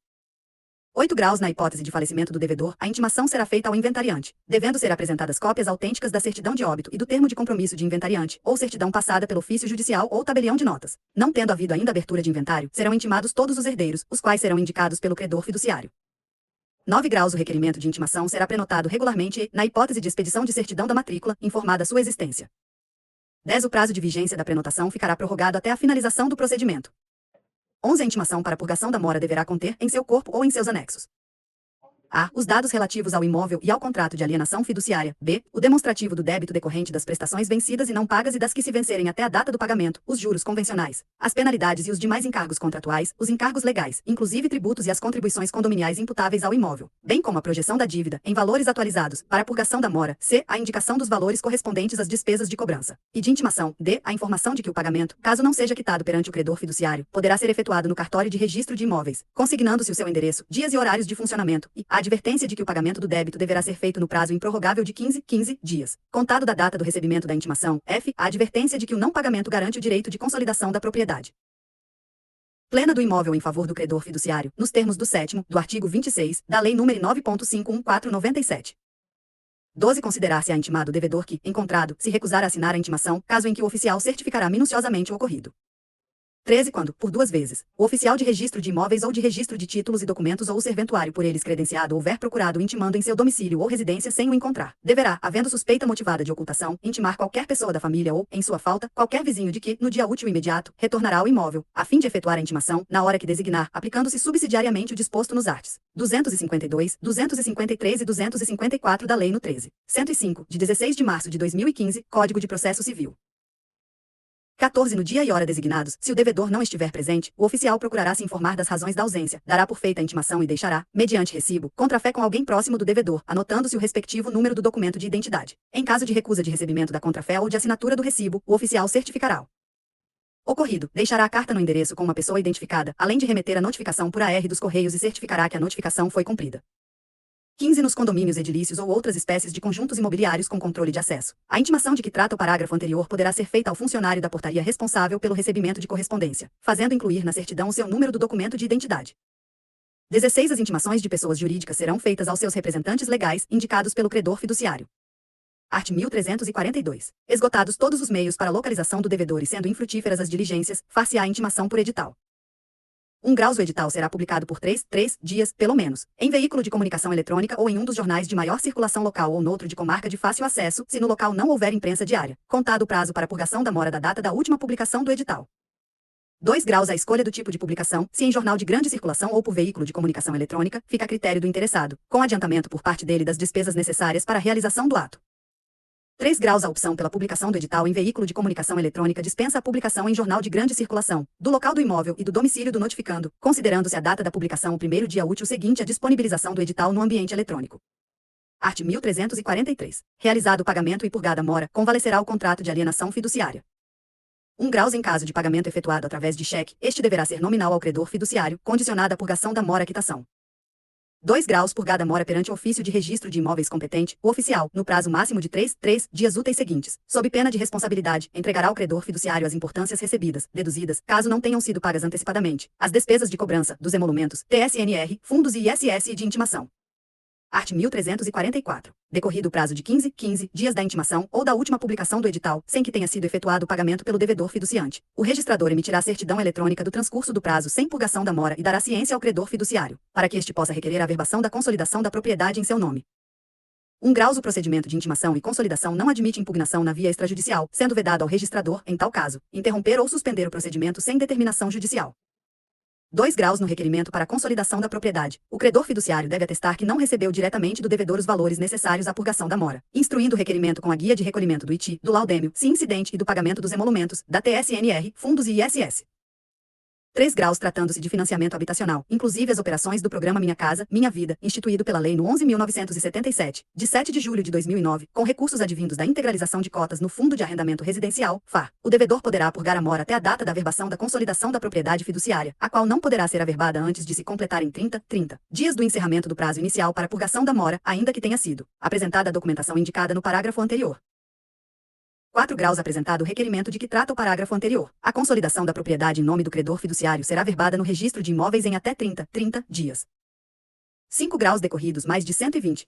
8 graus na hipótese de falecimento do devedor, a intimação será feita ao inventariante, devendo ser apresentadas cópias autênticas da certidão de óbito e do termo de compromisso de inventariante, ou certidão passada pelo ofício judicial ou tabelião de notas. Não tendo havido ainda abertura de inventário, serão intimados todos os herdeiros, os quais serão indicados pelo credor fiduciário. 9 graus o requerimento de intimação será prenotado regularmente e, na hipótese de expedição de certidão da matrícula, informada sua existência. 10 o prazo de vigência da prenotação ficará prorrogado até a finalização do procedimento. 11 a intimação para purgação da mora deverá conter, em seu corpo ou em seus anexos: a. Os dados relativos ao imóvel e ao contrato de alienação fiduciária. B. O demonstrativo do débito decorrente das prestações vencidas e não pagas e das que se vencerem até a data do pagamento, os juros convencionais, as penalidades e os demais encargos contratuais, os encargos legais, inclusive tributos e as contribuições condominiais imputáveis ao imóvel, bem como a projeção da dívida, em valores atualizados, para a purgação da mora. C. A indicação dos valores correspondentes às despesas de cobrança e de intimação. D. A informação de que o pagamento, caso não seja quitado perante o credor fiduciário, poderá ser efetuado no cartório de registro de imóveis, consignando-se o seu endereço, dias e horários de funcionamento, e a advertência de que o pagamento do débito deverá ser feito no prazo improrrogável de 15 dias, contado da data do recebimento da intimação. F. A advertência de que o não pagamento garante o direito de consolidação da propriedade plena do imóvel em favor do credor fiduciário, nos termos do 7º, do artigo 26, da Lei nº 9.514/97. 12 considerar-se-á intimado o devedor que, encontrado, se recusar a assinar a intimação, caso em que o oficial certificará minuciosamente o ocorrido. 13 quando, por 2 vezes, o oficial de registro de imóveis ou de registro de títulos e documentos ou o serventuário por eles credenciado houver procurado intimando em seu domicílio ou residência sem o encontrar, deverá, havendo suspeita motivada de ocultação, intimar qualquer pessoa da família ou, em sua falta, qualquer vizinho de que, no dia útil imediato, retornará ao imóvel, a fim de efetuar a intimação, na hora que designar, aplicando-se subsidiariamente o disposto nos arts. 252, 253 e 254 da Lei nº 13.105, de 16 de março de 2015, Código de Processo Civil. 14 no dia e hora designados, se o devedor não estiver presente, o oficial procurará se informar das razões da ausência, dará por feita a intimação e deixará, mediante recibo, contrafé com alguém próximo do devedor, anotando-se o respectivo número do documento de identidade. Em caso de recusa de recebimento da contrafé ou de assinatura do recibo, o oficial certificará o ocorrido, deixará a carta no endereço com uma pessoa identificada, além de remeter a notificação por AR dos Correios e certificará que a notificação foi cumprida. 15 nos condomínios edilícios ou outras espécies de conjuntos imobiliários com controle de acesso. A intimação de que trata o parágrafo anterior poderá ser feita ao funcionário da portaria responsável pelo recebimento de correspondência, fazendo incluir na certidão o seu número do documento de identidade. 16 As intimações de pessoas jurídicas serão feitas aos seus representantes legais, indicados pelo credor fiduciário. Art. 1342. Esgotados todos os meios para localização do devedor e sendo infrutíferas as diligências, far-se-á intimação por edital. 1 graus. O edital será publicado por 3 dias, pelo menos, em veículo de comunicação eletrônica ou em um dos jornais de maior circulação local ou noutro de comarca de fácil acesso, se no local não houver imprensa diária, contado o prazo para purgação da mora da data da última publicação do edital. 2 graus. A escolha do tipo de publicação, se em jornal de grande circulação ou por veículo de comunicação eletrônica, fica a critério do interessado, com adiantamento por parte dele das despesas necessárias para a realização do ato. 3 graus. A opção pela publicação do edital em veículo de comunicação eletrônica dispensa a publicação em jornal de grande circulação, do local do imóvel e do domicílio do notificando, considerando-se a data da publicação o primeiro dia útil seguinte à disponibilização do edital no ambiente eletrônico. Art. 1343. Realizado o pagamento e purgada a mora, convalecerá o contrato de alienação fiduciária. 1 graus. Em caso de pagamento efetuado através de cheque, este deverá ser nominal ao credor fiduciário, condicionada a purgação da mora à quitação. 2 graus. Purgada a mora perante o ofício de registro de imóveis competente, o oficial, no prazo máximo de 3 dias úteis seguintes, sob pena de responsabilidade, entregará ao credor fiduciário as importâncias recebidas, deduzidas, caso não tenham sido pagas antecipadamente, as despesas de cobrança, dos emolumentos, TSNR, fundos e ISS e de intimação. Art. 1344. Decorrido o prazo de 15 dias da intimação ou da última publicação do edital, sem que tenha sido efetuado o pagamento pelo devedor fiduciante, o registrador emitirá certidão eletrônica do transcurso do prazo sem purgação da mora e dará ciência ao credor fiduciário, para que este possa requerer a averbação da consolidação da propriedade em seu nome. 1 graus. O procedimento de intimação e consolidação não admite impugnação na via extrajudicial, sendo vedado ao registrador, em tal caso, interromper ou suspender o procedimento sem determinação judicial. 2 graus. No requerimento para a consolidação da propriedade, o credor fiduciário deve atestar que não recebeu diretamente do devedor os valores necessários à purgação da mora, instruindo o requerimento com a guia de recolhimento do ITI, do laudêmio, se incidente e do pagamento dos emolumentos, da TSNR, fundos e ISS. 3 graus. Tratando-se de financiamento habitacional, inclusive as operações do programa Minha Casa, Minha Vida, instituído pela Lei no 11.977, de 7 de julho de 2009, com recursos advindos da integralização de cotas no Fundo de Arrendamento Residencial, FAR, o devedor poderá purgar a mora até a data da averbação da consolidação da propriedade fiduciária, a qual não poderá ser averbada antes de se completarem 30 dias do encerramento do prazo inicial para purgação da mora, ainda que tenha sido apresentada a documentação indicada no parágrafo anterior. 4 graus. Apresentado o requerimento de que trata o parágrafo anterior, a consolidação da propriedade em nome do credor fiduciário será averbada no registro de imóveis em até 30 dias. 5 graus. Decorridos mais de 120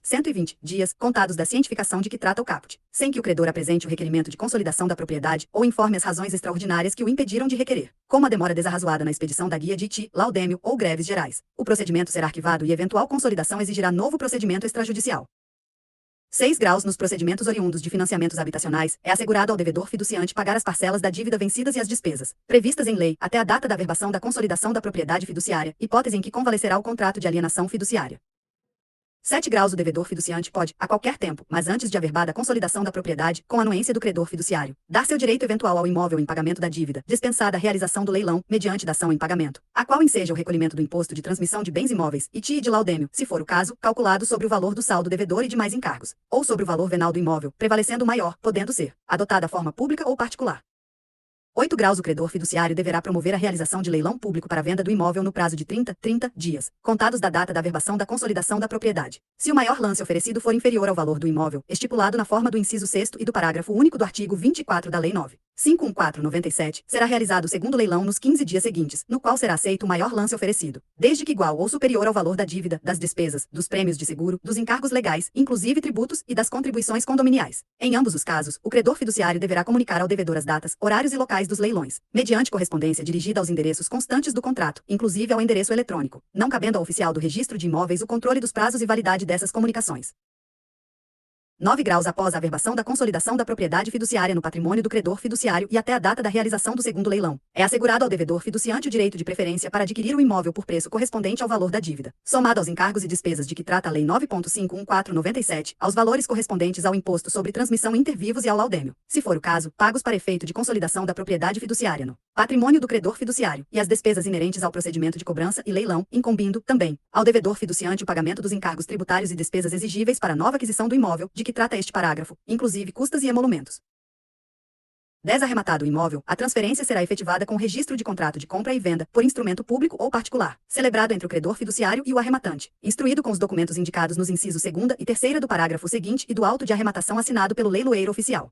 dias, contados da cientificação de que trata o caput, sem que o credor apresente o requerimento de consolidação da propriedade ou informe as razões extraordinárias que o impediram de requerer, como a demora desarrazoada na expedição da guia de ITI, laudêmio ou greves gerais, o procedimento será arquivado e eventual consolidação exigirá novo procedimento extrajudicial. 6 graus. Nos procedimentos oriundos de financiamentos habitacionais, é assegurado ao devedor fiduciante pagar as parcelas da dívida vencidas e as despesas, previstas em lei, até a data da averbação da consolidação da propriedade fiduciária, hipótese em que convalecerá o contrato de alienação fiduciária. 7 graus. O devedor fiduciante pode, a qualquer tempo, mas antes de averbada a consolidação da propriedade, com anuência do credor fiduciário, dar seu direito eventual ao imóvel em pagamento da dívida, dispensada a realização do leilão, mediante dação em pagamento, a qual enseja o recolhimento do imposto de transmissão de bens imóveis, ITI e de laudêmio, se for o caso, calculado sobre o valor do saldo devedor e de mais encargos, ou sobre o valor venal do imóvel, prevalecendo o maior, podendo ser adotada a forma pública ou particular. 8 graus. O credor fiduciário deverá promover a realização de leilão público para a venda do imóvel no prazo de 30 dias, contados da data da averbação da consolidação da propriedade. Se o maior lance oferecido for inferior ao valor do imóvel, estipulado na forma do inciso 6º e do parágrafo único do artigo 24 da Lei 9.514/97, será realizado o segundo leilão nos 15 dias seguintes, no qual será aceito o maior lance oferecido, desde que igual ou superior ao valor da dívida, das despesas, dos prêmios de seguro, dos encargos legais, inclusive tributos, e das contribuições condominiais. Em ambos os casos, o credor fiduciário deverá comunicar ao devedor as datas, horários e locais dos leilões, mediante correspondência dirigida aos endereços constantes do contrato, inclusive ao endereço eletrônico, não cabendo ao oficial do registro de imóveis o controle dos prazos e validade dessas comunicações. 9 graus. Após a averbação da consolidação da propriedade fiduciária no patrimônio do credor fiduciário e até a data da realização do segundo leilão, é assegurado ao devedor fiduciante o direito de preferência para adquirir o imóvel por preço correspondente ao valor da dívida, somado aos encargos e despesas de que trata a Lei 9.514/97, aos valores correspondentes ao imposto sobre transmissão inter vivos e ao laudêmio, se for o caso, pagos para efeito de consolidação da propriedade fiduciária no patrimônio do credor fiduciário, e as despesas inerentes ao procedimento de cobrança e leilão, incumbindo, também, ao devedor fiduciante o pagamento dos encargos tributários e despesas exigíveis para a nova aquisição do imóvel, de que trata este parágrafo, inclusive custas e emolumentos. 10. Arrematado o imóvel, a transferência será efetivada com registro de contrato de compra e venda, por instrumento público ou particular, celebrado entre o credor fiduciário e o arrematante, instruído com os documentos indicados nos incisos 2º e 3º do parágrafo seguinte e do auto de arrematação assinado pelo leiloeiro oficial.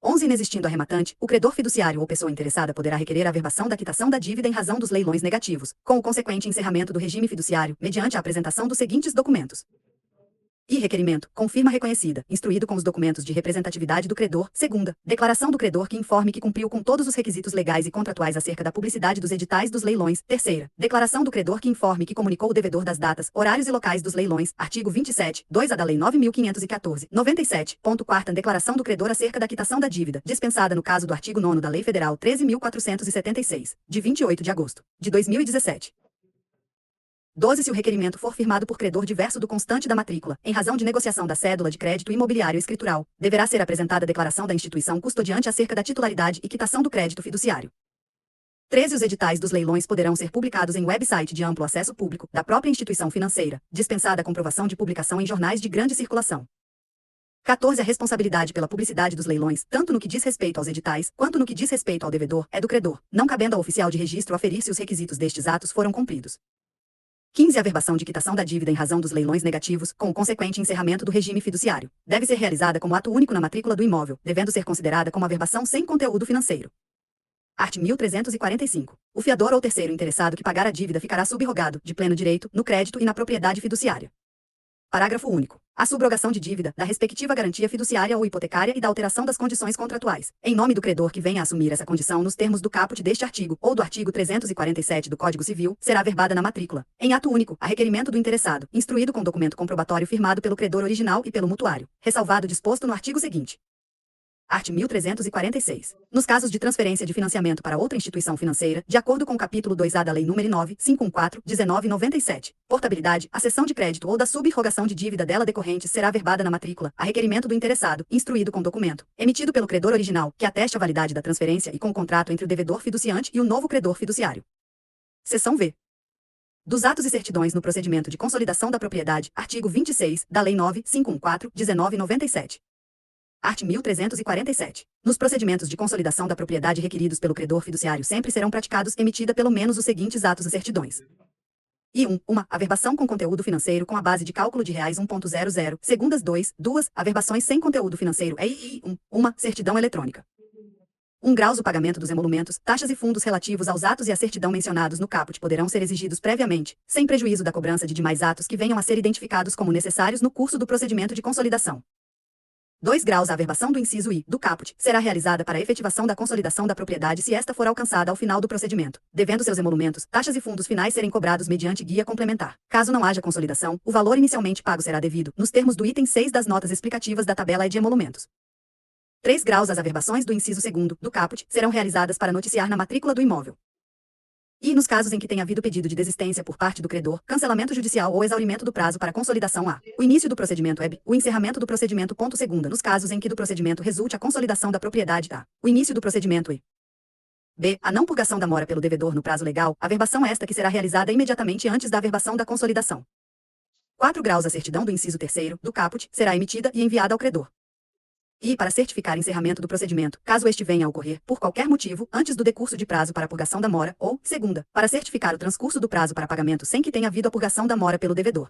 11. Inexistindo arrematante, o credor fiduciário ou pessoa interessada poderá requerer a averbação da quitação da dívida em razão dos leilões negativos, com o consequente encerramento do regime fiduciário, mediante a apresentação dos seguintes documentos. E requerimento, com firma reconhecida, instruído com os documentos de representatividade do credor. Segunda, declaração do credor que informe que cumpriu com todos os requisitos legais e contratuais acerca da publicidade dos editais dos leilões. Terceira, declaração do credor que informe que comunicou o devedor das datas, horários e locais dos leilões. Artigo 27, 2A da Lei 9.514, 97. Quarta, declaração do credor acerca da quitação da dívida, dispensada no caso do artigo 9º da Lei Federal 13.476, de 28 de agosto de 2017. 12. Se o requerimento for firmado por credor diverso do constante da matrícula, em razão de negociação da cédula de crédito imobiliário escritural, deverá ser apresentada a declaração da instituição custodiante acerca da titularidade e quitação do crédito fiduciário. 13. Os editais dos leilões poderão ser publicados em website de amplo acesso público da própria instituição financeira, dispensada a comprovação de publicação em jornais de grande circulação. 14. A responsabilidade pela publicidade dos leilões, tanto no que diz respeito aos editais, quanto no que diz respeito ao devedor, é do credor, não cabendo ao oficial de registro aferir se os requisitos destes atos foram cumpridos. 15. A averbação de quitação da dívida em razão dos leilões negativos, com o consequente encerramento do regime fiduciário, deve ser realizada como ato único na matrícula do imóvel, devendo ser considerada como averbação sem conteúdo financeiro. Art. 1345. O fiador ou terceiro interessado que pagar a dívida ficará subrogado, de pleno direito, no crédito e na propriedade fiduciária. Parágrafo único. A subrogação de dívida, da respectiva garantia fiduciária ou hipotecária e da alteração das condições contratuais, em nome do credor que venha a assumir essa condição nos termos do caput deste artigo, ou do artigo 347 do Código Civil, será averbada na matrícula, em ato único, a requerimento do interessado, instruído com documento comprobatório firmado pelo credor original e pelo mutuário, ressalvado o disposto no artigo seguinte. Art. 1346. Nos casos de transferência de financiamento para outra instituição financeira, de acordo com o capítulo 2A da Lei nº 9.514/1997, portabilidade, a cessão de crédito ou da subrogação de dívida dela decorrente será averbada na matrícula, a requerimento do interessado, instruído com documento, emitido pelo credor original, que ateste a validade da transferência e com o contrato entre o devedor fiduciante e o novo credor fiduciário. Seção V. Dos atos e certidões no procedimento de consolidação da propriedade, artigo 26, da Lei 9.514/1997. Art. 1347. Nos procedimentos de consolidação da propriedade requeridos pelo credor fiduciário sempre serão praticados emitida pelo menos os seguintes atos e certidões. E 1. Uma averbação com conteúdo financeiro com a base de cálculo de reais 1.00. Segundas 2. Duas averbações sem conteúdo financeiro e 1. Uma certidão eletrônica. 1. Graus. O pagamento dos emolumentos, taxas e fundos relativos aos atos e a certidão mencionados no caput poderão ser exigidos previamente, sem prejuízo da cobrança de demais atos que venham a ser identificados como necessários no curso do procedimento de consolidação. 2 graus. A averbação do inciso I do caput será realizada para a efetivação da consolidação da propriedade se esta for alcançada ao final do procedimento, devendo seus emolumentos, taxas e fundos finais serem cobrados mediante guia complementar. Caso não haja consolidação, o valor inicialmente pago será devido, nos termos do item 6 das notas explicativas da tabela de emolumentos. 3 graus. As averbações do inciso 2º do caput serão realizadas para noticiar na matrícula do imóvel. E nos casos em que tenha havido pedido de desistência por parte do credor, cancelamento judicial ou exaurimento do prazo para consolidação a. O início do procedimento é b. O encerramento do procedimento. Segunda. Nos casos em que do procedimento resulte a consolidação da propriedade a. O início do procedimento e. B. A não purgação da mora pelo devedor no prazo legal, averbação esta que será realizada imediatamente antes da averbação da consolidação. 4 graus. A certidão do inciso 3º do caput será emitida e enviada ao credor. E para certificar encerramento do procedimento, caso este venha a ocorrer, por qualquer motivo, antes do decurso de prazo para a purgação da mora, ou, segunda, para certificar o transcurso do prazo para pagamento sem que tenha havido a purgação da mora pelo devedor.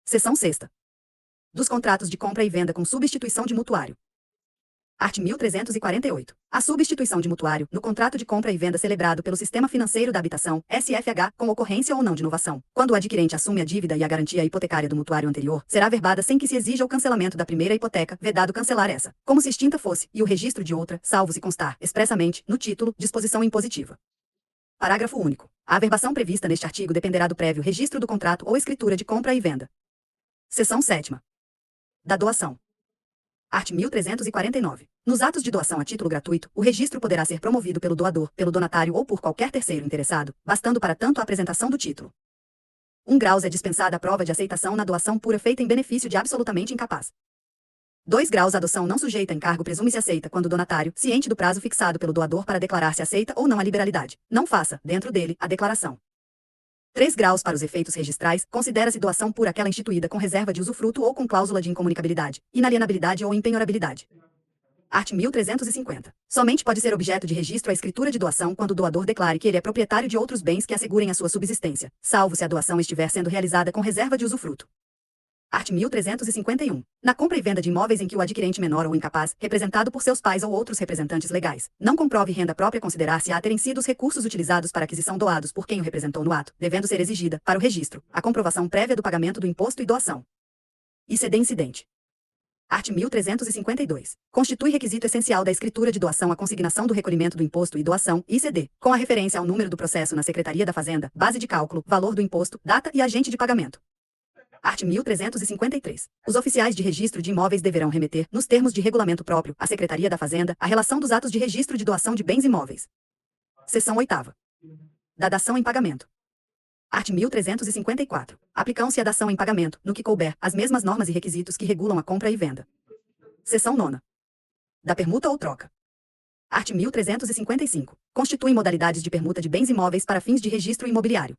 Seção 6ª. Dos contratos de compra e venda com substituição de mutuário. Art. 1348. A substituição de mutuário, no contrato de compra e venda celebrado pelo Sistema Financeiro da Habitação, SFH, com ocorrência ou não de novação, quando o adquirente assume a dívida e a garantia hipotecária do mutuário anterior, será averbada sem que se exija o cancelamento da primeira hipoteca, vedado cancelar essa, como se extinta fosse, e o registro de outra, salvo se constar, expressamente, no título, disposição impositiva. Parágrafo único. A averbação prevista neste artigo dependerá do prévio registro do contrato ou escritura de compra e venda. Seção 7ª. Da doação. Art. 1349. Nos atos de doação a título gratuito, o registro poderá ser promovido pelo doador, pelo donatário ou por qualquer terceiro interessado, bastando para tanto a apresentação do título. 1 graus. É dispensada a prova de aceitação na doação pura feita em benefício de absolutamente incapaz. 2 graus. A adoção não sujeita a encargo presume-se aceita quando o donatário, ciente do prazo fixado pelo doador para declarar se aceita ou não a liberalidade, não faça, dentro dele, a declaração. 3 graus. Para os efeitos registrais, considera-se doação por aquela instituída com reserva de usufruto ou com cláusula de incomunicabilidade, inalienabilidade ou impenhorabilidade. Art. 1350. Somente pode ser objeto de registro a escritura de doação quando o doador declare que ele é proprietário de outros bens que assegurem a sua subsistência, salvo se a doação estiver sendo realizada com reserva de usufruto. Art. 1351. Na compra e venda de imóveis em que o adquirente menor ou incapaz, representado por seus pais ou outros representantes legais, não comprove renda própria, considerar-se-á terem sido os recursos utilizados para aquisição doados por quem o representou no ato, devendo ser exigida, para o registro, a comprovação prévia do pagamento do imposto e doação. ICD incidente. Art. 1352. Constitui requisito essencial da escritura de doação a consignação do recolhimento do imposto e doação, ICD, com a referência ao número do processo na Secretaria da Fazenda, base de cálculo, valor do imposto, data e agente de pagamento. Art. 1353. Os oficiais de registro de imóveis deverão remeter, nos termos de regulamento próprio, à Secretaria da Fazenda, a relação dos atos de registro de doação de bens imóveis. Seção 8ª. Da dação em pagamento. Art. 1354. Aplicam-se à dação em pagamento, no que couber, as mesmas normas e requisitos que regulam a compra e venda. Seção 9ª. Da permuta ou troca. Art. 1355. Constituem modalidades de permuta de bens imóveis para fins de registro imobiliário.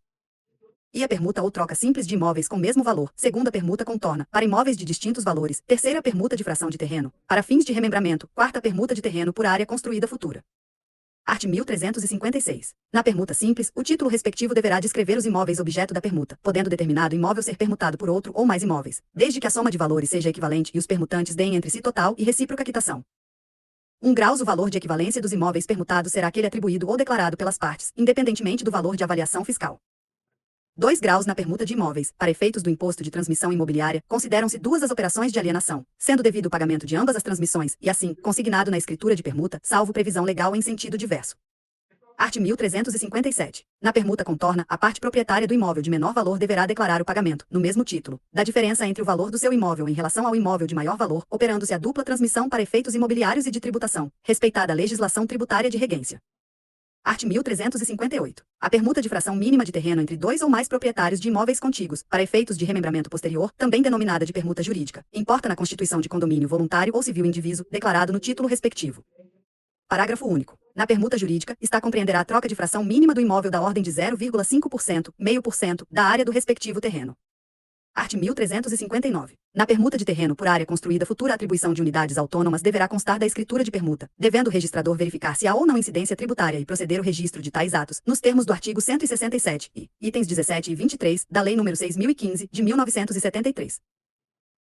E a permuta ou troca simples de imóveis com mesmo valor, segunda permuta contorna, para imóveis de distintos valores, terceira permuta de fração de terreno, para fins de remembramento, quarta permuta de terreno por área construída futura. Art. 1356. Na permuta simples, o título respectivo deverá descrever os imóveis objeto da permuta, podendo determinado imóvel ser permutado por outro ou mais imóveis, desde que a soma de valores seja equivalente e os permutantes deem entre si total e recíproca quitação. 1 graus. O valor de equivalência dos imóveis permutados será aquele atribuído ou declarado pelas partes, independentemente do valor de avaliação fiscal. 2 graus. Na permuta de imóveis, para efeitos do imposto de transmissão imobiliária, consideram-se duas as operações de alienação, sendo devido o pagamento de ambas as transmissões, e assim, consignado na escritura de permuta, salvo previsão legal em sentido diverso. Art. 1357. Na permuta contorna, a parte proprietária do imóvel de menor valor deverá declarar o pagamento, no mesmo título, da diferença entre o valor do seu imóvel em relação ao imóvel de maior valor, operando-se a dupla transmissão para efeitos imobiliários e de tributação, respeitada a legislação tributária de regência. Art. 1358. A permuta de fração mínima de terreno entre dois ou mais proprietários de imóveis contíguos, para efeitos de remembramento posterior, também denominada de permuta jurídica, importa na constituição de condomínio voluntário ou civil indiviso, declarado no título respectivo. Parágrafo único. Na permuta jurídica, está compreenderá a troca de fração mínima do imóvel da ordem de 0,5%, 0,5%, da área do respectivo terreno. Art. 1359. Na permuta de terreno por área construída, futura atribuição de unidades autônomas deverá constar da escritura de permuta, devendo o registrador verificar se há ou não incidência tributária e proceder o registro de tais atos, nos termos do artigo 167 e itens 17 e 23 da Lei nº 6.015, de 1973.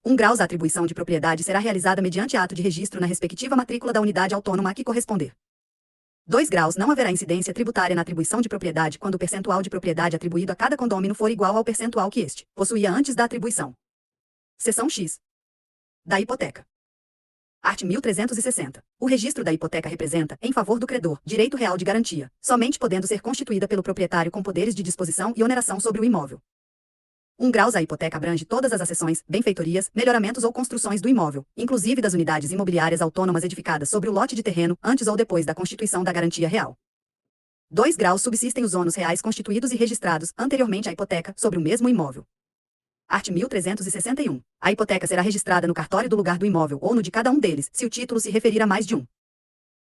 1 graus. A atribuição de propriedade será realizada mediante ato de registro na respectiva matrícula da unidade autônoma a que corresponder. 2 graus. Não haverá incidência tributária na atribuição de propriedade quando o percentual de propriedade atribuído a cada condômino for igual ao percentual que este possuía antes da atribuição. Seção X. Da hipoteca. Art. 1360. O registro da hipoteca representa, em favor do credor, direito real de garantia, somente podendo ser constituída pelo proprietário com poderes de disposição e oneração sobre o imóvel. 1 graus. A hipoteca abrange todas as acessões, benfeitorias, melhoramentos ou construções do imóvel, inclusive das unidades imobiliárias autônomas edificadas sobre o lote de terreno, antes ou depois da constituição da garantia real. 2 graus. Subsistem os ônus reais constituídos e registrados, anteriormente à hipoteca, sobre o mesmo imóvel. Art. 1361. A hipoteca será registrada no cartório do lugar do imóvel ou no de cada um deles, se o título se referir a mais de um.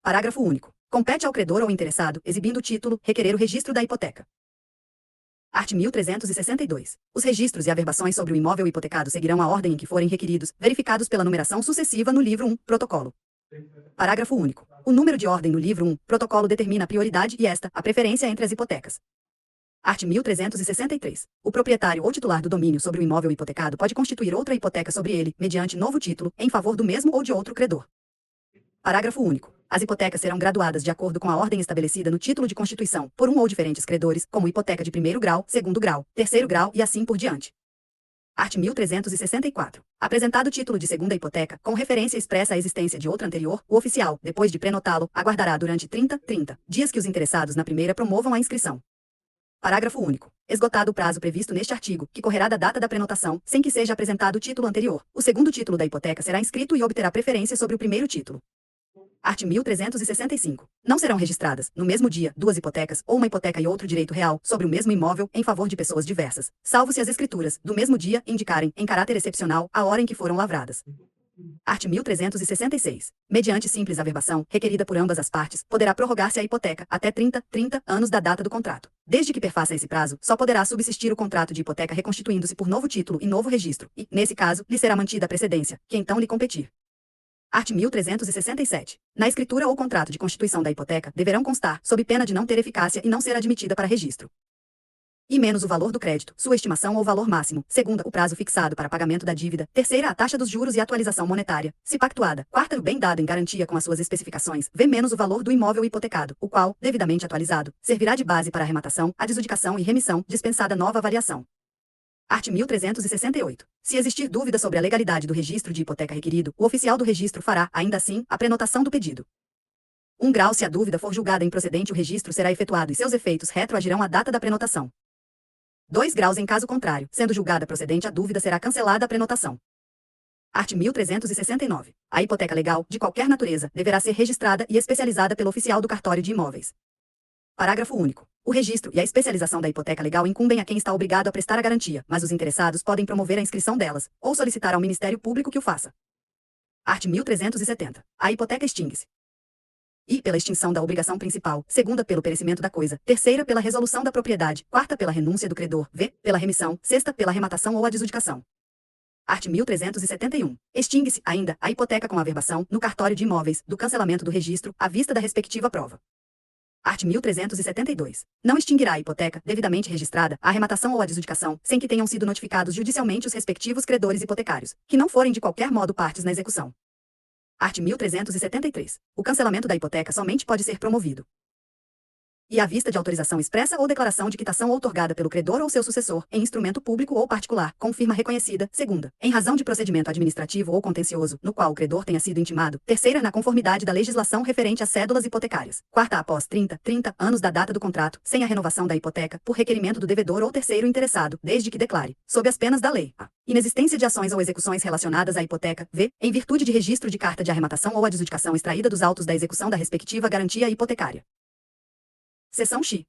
Parágrafo único. Compete ao credor ou interessado, exibindo o título, requerer o registro da hipoteca. Art. 1362. Os registros e averbações sobre o imóvel hipotecado seguirão a ordem em que forem requeridos, verificados pela numeração sucessiva no livro 1, protocolo. Parágrafo único. O número de ordem no livro 1, protocolo determina a prioridade e esta, a preferência entre as hipotecas. Art. 1363. O proprietário ou titular do domínio sobre o imóvel hipotecado pode constituir outra hipoteca sobre ele, mediante novo título, em favor do mesmo ou de outro credor. Parágrafo único. As hipotecas serão graduadas de acordo com a ordem estabelecida no título de constituição, por um ou diferentes credores, como hipoteca de primeiro grau, segundo grau, terceiro grau e assim por diante. Art. 1364. Apresentado o título de segunda hipoteca, com referência expressa à existência de outra anterior, o oficial, depois de prenotá-lo, aguardará durante 30 dias que os interessados na primeira promovam a inscrição. Parágrafo único. Esgotado o prazo previsto neste artigo, que correrá da data da prenotação, sem que seja apresentado o título anterior, o segundo título da hipoteca será inscrito e obterá preferência sobre o primeiro título. Art. 1365. Não serão registradas, no mesmo dia, duas hipotecas, ou uma hipoteca e outro direito real, sobre o mesmo imóvel, em favor de pessoas diversas, salvo se as escrituras, do mesmo dia, indicarem, em caráter excepcional, a hora em que foram lavradas. Art. 1366. Mediante simples averbação, requerida por ambas as partes, poderá prorrogar-se a hipoteca, até 30 anos da data do contrato. Desde que perfaça esse prazo, só poderá subsistir o contrato de hipoteca reconstituindo-se por novo título e novo registro, e, nesse caso, lhe será mantida a precedência, que então lhe competir. Art. 1367. Na escritura ou contrato de constituição da hipoteca, deverão constar, sob pena de não ter eficácia e não ser admitida para registro. I menos o valor do crédito, sua estimação ou valor máximo. Segunda, o prazo fixado para pagamento da dívida. Terceira, a taxa dos juros e atualização monetária, se pactuada. Quarta, o bem dado em garantia com as suas especificações. V menos o valor do imóvel hipotecado, o qual, devidamente atualizado, servirá de base para arrematação, adjudicação e remissão, dispensada nova avaliação. Art. 1368. Se existir dúvida sobre a legalidade do registro de hipoteca requerido, o oficial do registro fará, ainda assim, a prenotação do pedido. 1 grau. Se a dúvida for julgada improcedente, o registro será efetuado e seus efeitos retroagirão à data da prenotação. 2 graus. Em caso contrário, sendo julgada procedente a dúvida, será cancelada a prenotação. Art. 1369. A hipoteca legal, de qualquer natureza, deverá ser registrada e especializada pelo oficial do cartório de imóveis. Parágrafo único. O registro e a especialização da hipoteca legal incumbem a quem está obrigado a prestar a garantia, mas os interessados podem promover a inscrição delas, ou solicitar ao Ministério Público que o faça. Art. 1370. A hipoteca extingue-se. I. Pela extinção da obrigação principal. Segunda, pelo perecimento da coisa. Terceira, pela resolução da propriedade. Quarta, pela renúncia do credor. V. Pela remissão. Sexta, pela arrematação ou adjudicação. Art. 1371. Extingue-se, ainda, a hipoteca com averbação, no cartório de imóveis, do cancelamento do registro, à vista da respectiva prova. Art. 1372. Não extinguirá a hipoteca, devidamente registrada, a arrematação ou adjudicação, sem que tenham sido notificados judicialmente os respectivos credores hipotecários, que não forem de qualquer modo partes na execução. Art. 1373. O cancelamento da hipoteca somente pode ser promovido e à vista de autorização expressa ou declaração de quitação outorgada pelo credor ou seu sucessor, em instrumento público ou particular, com firma reconhecida. Segunda, em razão de procedimento administrativo ou contencioso, no qual o credor tenha sido intimado. Terceira, na conformidade da legislação referente às cédulas hipotecárias. Quarta, após 30 anos da data do contrato, sem a renovação da hipoteca, por requerimento do devedor ou terceiro interessado, desde que declare, sob as penas da lei, a inexistência de ações ou execuções relacionadas à hipoteca. V. Em virtude de registro de carta de arrematação ou adjudicação extraída dos autos da execução da respectiva garantia hipotecária. Seção X.